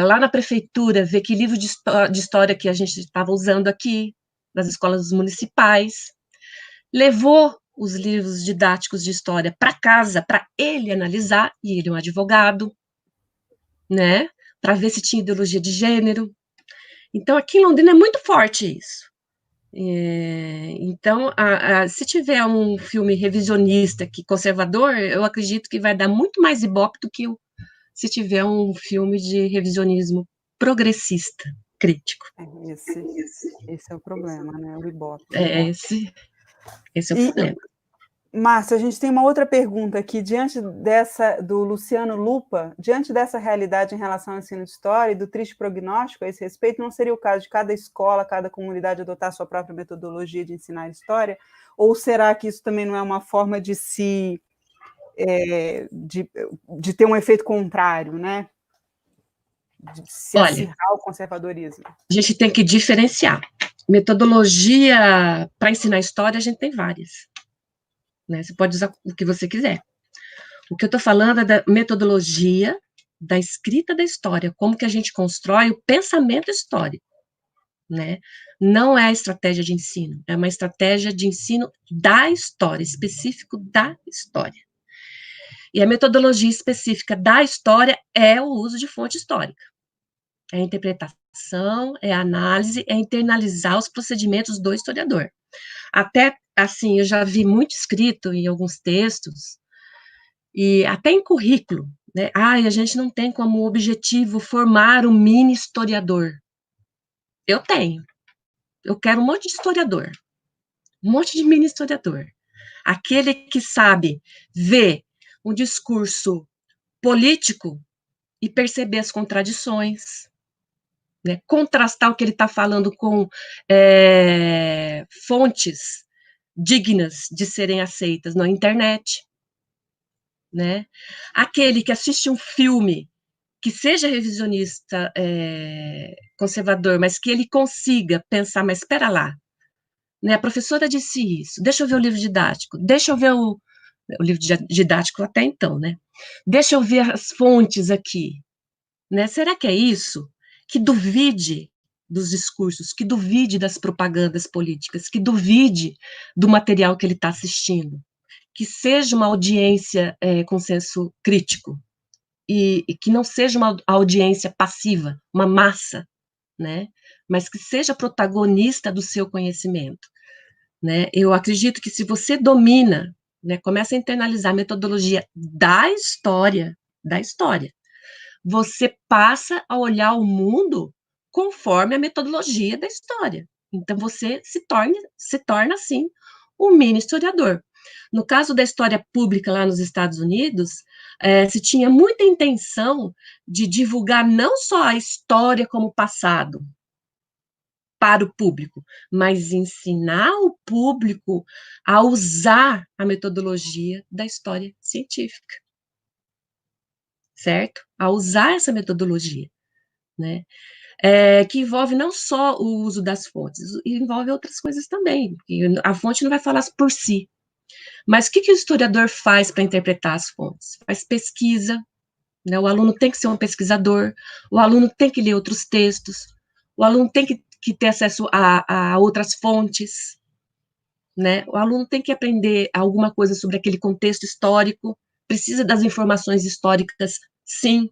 lá na prefeitura ver que livro de história que a gente estava usando aqui, nas escolas municipais, levou os livros didáticos de história para casa, para ele analisar, e ele é um advogado, né, para ver se tinha ideologia de gênero. Então, aqui em Londrina é muito forte isso. Então, se tiver um filme revisionista, conservador, eu acredito que vai dar muito mais ibope do que se tiver um filme de revisionismo progressista, crítico. Esse é o problema, né? O Ibope. Esse é o problema. Márcia, a gente tem uma outra pergunta aqui, diante do Luciano Lupa, diante dessa realidade em relação ao ensino de história e do triste prognóstico a esse respeito, não seria o caso de cada escola, cada comunidade adotar sua própria metodologia de ensinar história? Ou será que isso também não é uma forma de de ter um efeito contrário, né? De se acirrar o conservadorismo? A gente tem que diferenciar. Metodologia para ensinar história, a gente tem várias. Né? Você pode usar o que você quiser. O que eu estou falando é da metodologia da escrita da história, como que a gente constrói o pensamento histórico, né? Não é a estratégia de ensino, é uma estratégia de ensino da história, específico da história. E a metodologia específica da história é o uso de fonte histórica. É a interpretação, é a análise, é internalizar os procedimentos do historiador. Até assim, eu já vi muito escrito em alguns textos, e até em currículo, né? A gente não tem como objetivo formar um mini historiador. Eu tenho. Eu quero um monte de historiador, um monte de mini historiador. Aquele que sabe ver um discurso político e perceber as contradições, né? Contrastar o que ele está falando com fontes dignas de serem aceitas na internet, né? Aquele que assiste um filme que seja revisionista, conservador, mas que ele consiga pensar, mas espera lá, né? A professora disse isso, deixa eu ver o livro didático, deixa eu ver o livro didático até então, né? Deixa eu ver as fontes aqui, né? Será que é isso? Que duvide dos discursos, que duvide das propagandas políticas, que duvide do material que ele está assistindo, que seja uma audiência com senso crítico, e que não seja uma audiência passiva, uma massa, né? Mas que seja protagonista do seu conhecimento, né? Eu acredito que se você domina, né, começa a internalizar a metodologia da história, você passa a olhar o mundo conforme a metodologia da história. Então, você se torna assim, um mini historiador. No caso da história pública lá nos Estados Unidos, se tinha muita intenção de divulgar não só a história como passado para o público, mas ensinar o público a usar a metodologia da história científica, certo? A usar essa metodologia, né? Que envolve não só o uso das fontes, envolve outras coisas também. A fonte não vai falar por si. Mas o que o historiador faz para interpretar as fontes? Faz pesquisa, né? O aluno tem que ser um pesquisador, o aluno tem que ler outros textos, o aluno tem que ter acesso a outras fontes, né? O aluno tem que aprender alguma coisa sobre aquele contexto histórico, precisa das informações históricas, sim,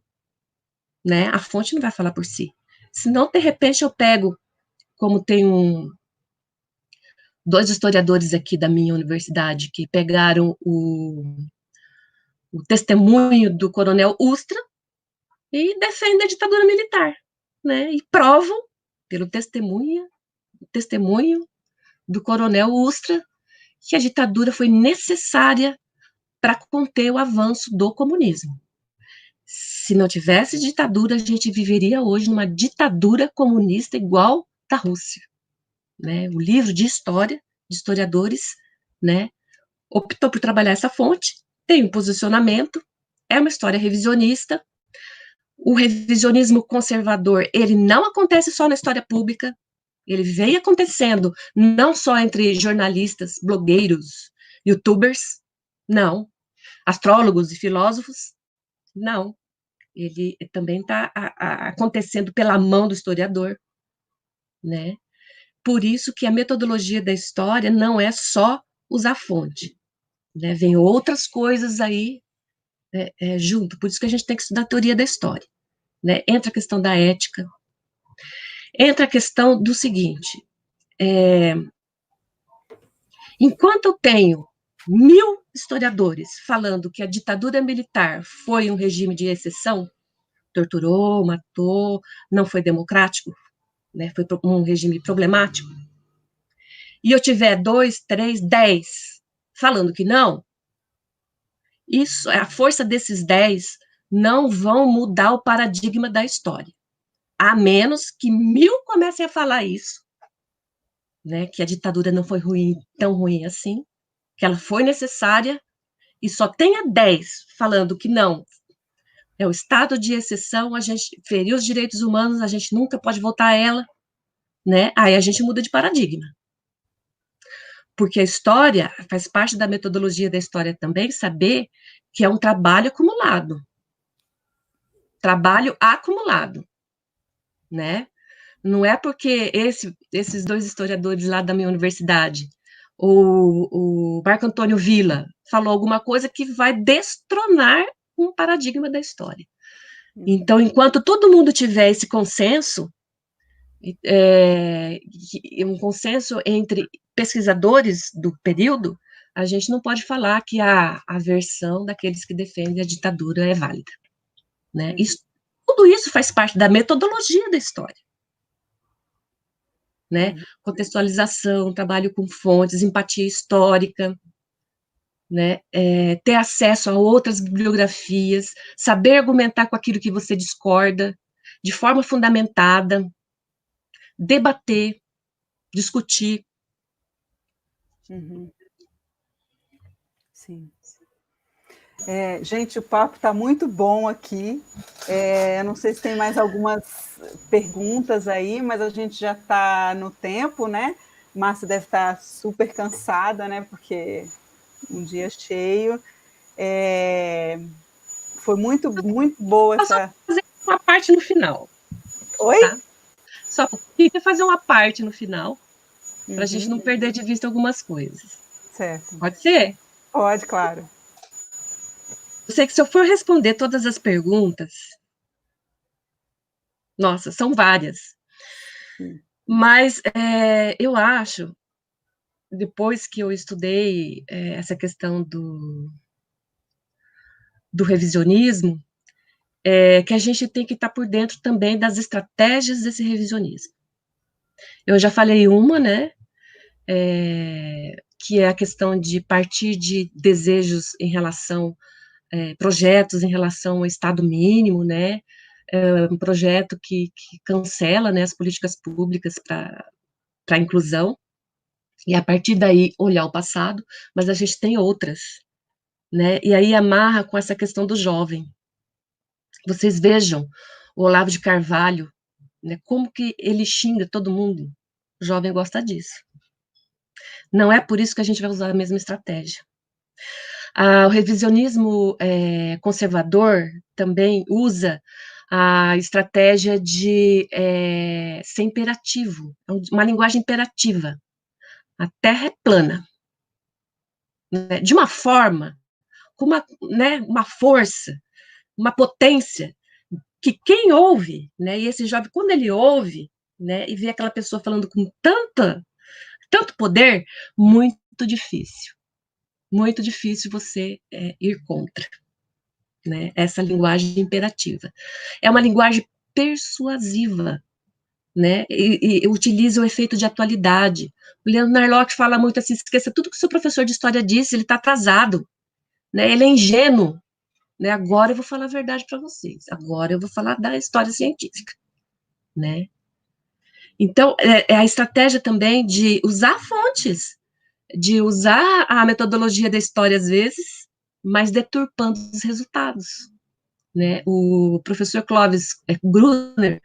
né? A fonte não vai falar por si. Senão, de repente, eu pego, como tem dois historiadores aqui da minha universidade que pegaram o testemunho do coronel Ustra e defendem a ditadura militar, né? E provam, pelo testemunho do coronel Ustra, que a ditadura foi necessária para conter o avanço do comunismo. Se não tivesse ditadura, a gente viveria hoje numa ditadura comunista igual da Rússia, né? O livro de história, de historiadores, né, optou por trabalhar essa fonte, tem um posicionamento, é uma história revisionista. O revisionismo conservador, ele não acontece só na história pública, ele vem acontecendo não só entre jornalistas, blogueiros, youtubers, não, astrólogos e filósofos, não. Ele também está acontecendo pela mão do historiador, né? Por isso que a metodologia da história não é só usar fonte, né? Vem outras coisas aí junto, por isso que a gente tem que estudar a teoria da história, né? Entra a questão da ética, entra a questão do seguinte, enquanto eu tenho 1000 historiadores falando que a ditadura militar foi um regime de exceção, torturou, matou, não foi democrático, né? Foi um regime problemático, e eu tiver 2, 3, 10 falando que não, isso, a força desses 10 não vão mudar o paradigma da história, a menos que 1000 comecem a falar isso, né, que a ditadura não foi ruim, tão ruim assim, que ela foi necessária, e só tenha 10 falando que não, é o estado de exceção, a gente feriu os direitos humanos, a gente nunca pode voltar a ela, né, aí a gente muda de paradigma. Porque a história faz parte da metodologia da história também, saber que é um trabalho acumulado. Trabalho acumulado, né? Não é porque esses dois historiadores lá da minha universidade, o Marco Antônio Villa, falou alguma coisa que vai destronar um paradigma da história. Então, enquanto todo mundo tiver esse consenso, Um consenso entre pesquisadores do período, a gente não pode falar que a versão daqueles que defendem a ditadura é válida, né? Tudo isso faz parte da metodologia da história, né? Contextualização, trabalho com fontes, empatia histórica, né? Ter acesso a outras bibliografias, saber argumentar com aquilo que você discorda, de forma fundamentada, debater, discutir. Sim. Gente, o papo está muito bom aqui. Eu não sei se tem mais algumas perguntas aí, mas a gente já está no tempo, né? Márcia deve estar super cansada, né? Porque um dia cheio. Foi muito, muito boa essa. Só fazer uma parte no final. Oi? Tá? Só queria fazer uma parte no final, para a gente não perder de vista algumas coisas. Certo. Pode ser? Pode, claro. Eu sei que se eu for responder todas as perguntas, nossa, são várias. Mas eu acho, depois que eu estudei essa questão do revisionismo, que a gente tem que estar por dentro também das estratégias desse revisionismo. Eu já falei uma, né? Que é a questão de partir de desejos em relação, projetos em relação ao Estado mínimo, né? Um projeto que cancela, né, as políticas públicas para a inclusão, e a partir daí olhar o passado, mas a gente tem outras, né? E aí amarra com essa questão do jovem. Vocês vejam o Olavo de Carvalho, né, como que ele xinga todo mundo. O jovem gosta disso. Não é por isso que a gente vai usar a mesma estratégia. O revisionismo conservador também usa a estratégia de ser imperativo, uma linguagem imperativa. A Terra é plana. Né, de uma forma, com uma força, uma potência, que quem ouve, né, e esse jovem, quando ele ouve, né, e vê aquela pessoa falando com tanto poder, muito difícil você ir contra, né, essa linguagem imperativa. É uma linguagem persuasiva, né, e utiliza o efeito de atualidade. O Leandro Narlock fala muito assim, esqueça tudo que o seu professor de história disse, ele está atrasado, né, ele é ingênuo, né, agora eu vou falar a verdade para vocês, agora eu vou falar da história científica, né. Então, é a estratégia também de usar fontes, de usar a metodologia da história às vezes, mas deturpando os resultados, né. O professor Clóvis Gruner,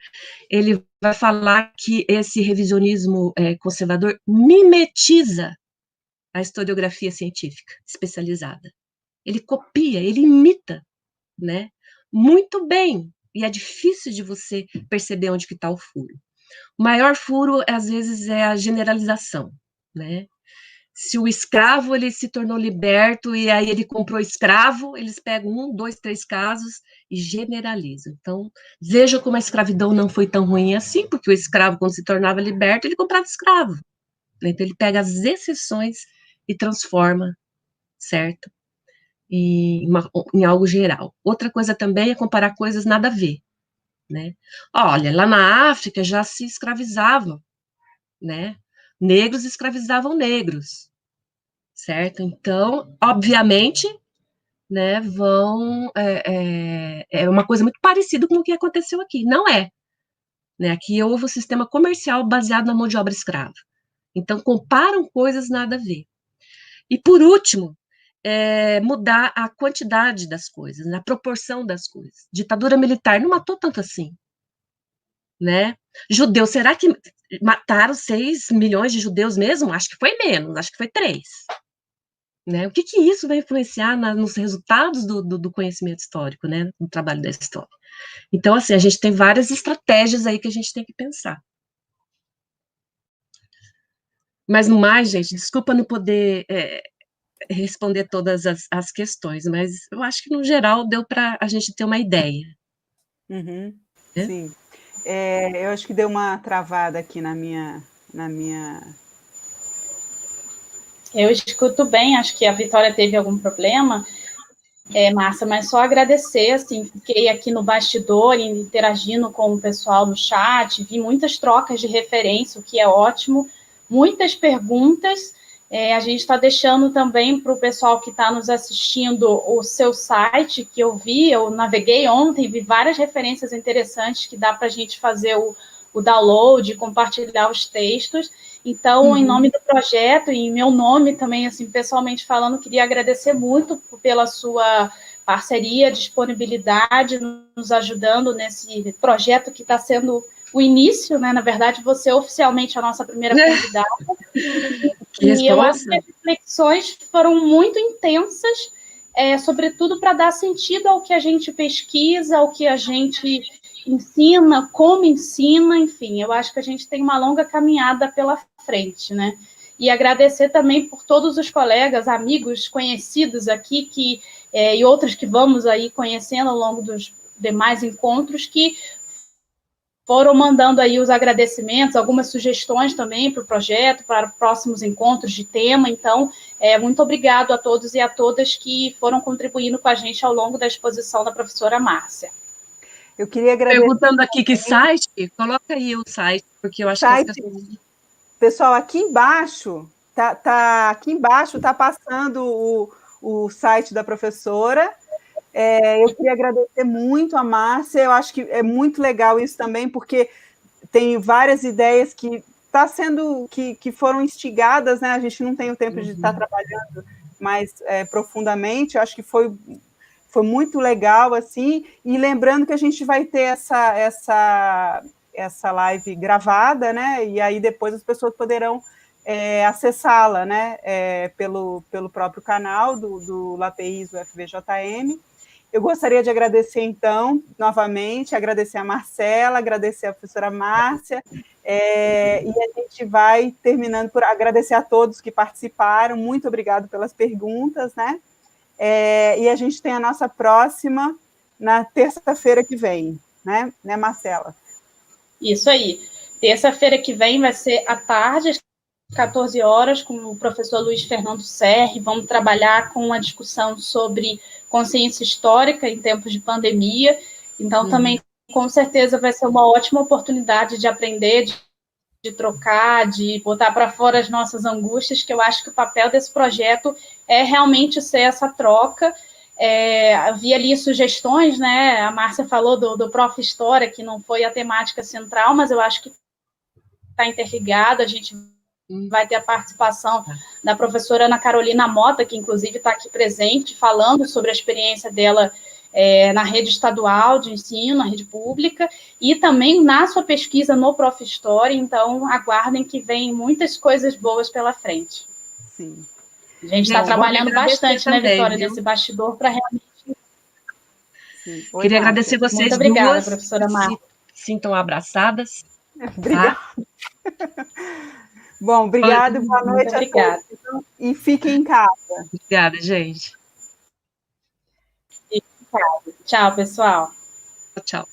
ele vai falar que esse revisionismo conservador mimetiza a historiografia científica especializada. Ele copia, ele imita, né, muito bem, e é difícil de você perceber onde que está o furo. O maior furo, às vezes, é a generalização, né? Se o escravo ele se tornou liberto e aí ele comprou escravo, eles pegam 1, 2, 3 casos e generalizam. Então, veja como a escravidão não foi tão ruim assim, porque o escravo, quando se tornava liberto, ele comprava escravo. Então, ele pega as exceções e transforma, certo? Em algo geral. Outra coisa também é comparar coisas nada a ver, né? Olha, lá na África já se escravizavam, né? Negros escravizavam negros, certo? Então, obviamente, né, é uma coisa muito parecida com o que aconteceu aqui. Não é, né? Aqui houve um sistema comercial baseado na mão de obra escrava. Então, comparam coisas nada a ver. E, por último, mudar a quantidade das coisas, né, a proporção das coisas. Ditadura militar não matou tanto assim, né? Judeus, será que mataram 6 milhões de judeus mesmo? Acho que foi menos, acho que foi 3. Né? O que isso vai influenciar nos resultados do conhecimento histórico, né? No trabalho da história. Então, assim, a gente tem várias estratégias aí que a gente tem que pensar. Mas, no mais, gente, desculpa não poder responder todas as questões, mas eu acho que, no geral, deu para a gente ter uma ideia. Uhum, né? sim. Eu acho que deu uma travada aqui na minha... Eu escuto bem, acho que a Vitória teve algum problema, Márcia, mas só agradecer, assim, fiquei aqui no bastidor, interagindo com o pessoal no chat, vi muitas trocas de referência, o que é ótimo, muitas perguntas, a gente está deixando também para o pessoal que está nos assistindo o seu site, que eu naveguei ontem, vi várias referências interessantes que dá para a gente fazer o download, compartilhar os textos. Então, em nome do projeto e em meu nome também, assim, pessoalmente falando, queria agradecer muito pela sua parceria, disponibilidade, nos ajudando nesse projeto que está sendo o início, né? Na verdade, você é oficialmente a nossa primeira convidada. E eu acho que as reflexões foram muito intensas, sobretudo para dar sentido ao que a gente pesquisa, ao que a gente ensina, como ensina, enfim, eu acho que a gente tem uma longa caminhada pela frente, né? E agradecer também por todos os colegas, amigos, conhecidos aqui, e outros que vamos aí conhecendo ao longo dos demais encontros, que foram mandando aí os agradecimentos, algumas sugestões também para o projeto, para próximos encontros de tema. Então, muito obrigado a todos e a todas que foram contribuindo com a gente ao longo da exposição da professora Márcia. Eu queria agradecer... Perguntando aqui que site, coloca aí o site, porque eu acho que as pessoas... Pessoal, aqui embaixo está passando o site da professora. Eu queria agradecer muito a Márcia, eu acho que é muito legal isso também, porque tem várias ideias que foram instigadas, né? A gente não tem o tempo de estar trabalhando mais profundamente, eu acho que foi muito legal, assim, e lembrando que a gente vai ter essa live gravada, né? E aí depois as pessoas poderão acessá-la, né? Pelo próprio canal do LAPEIS, do FVJM. Eu gostaria de agradecer, então, novamente, agradecer a Marcela, agradecer a professora Márcia, e a gente vai terminando por agradecer a todos que participaram, muito obrigado pelas perguntas, né? E a gente tem a nossa próxima na terça-feira que vem, né, Marcela? Isso aí. Terça-feira que vem vai ser à tarde, às 14 horas, com o professor Luiz Fernando Serri. Vamos trabalhar com uma discussão sobre consciência histórica em tempos de pandemia. Então, também, com certeza, vai ser uma ótima oportunidade de aprender, de trocar, de botar para fora as nossas angústias, que eu acho que o papel desse projeto é realmente ser essa troca. Havia ali sugestões, né? A Márcia falou do Prof. História, que não foi a temática central, mas eu acho que está interligado. A gente vai ter a participação da professora Ana Carolina Mota, que inclusive está aqui presente, falando sobre a experiência dela na rede estadual de ensino, na rede pública, e também na sua pesquisa no Prof. História. Então, aguardem que vem muitas coisas boas pela frente. Sim. A gente está trabalhando bastante, também, né, Vitória, nesse bastidor para realmente... Sim. Oi, queria agradecer vocês. Muito obrigada, professora Márcia. Se sintam abraçadas. Obrigada. Tá? Bom, obrigada e boa noite a todos. Então, e fiquem em casa. Obrigada, gente. Tchau, pessoal. Tchau.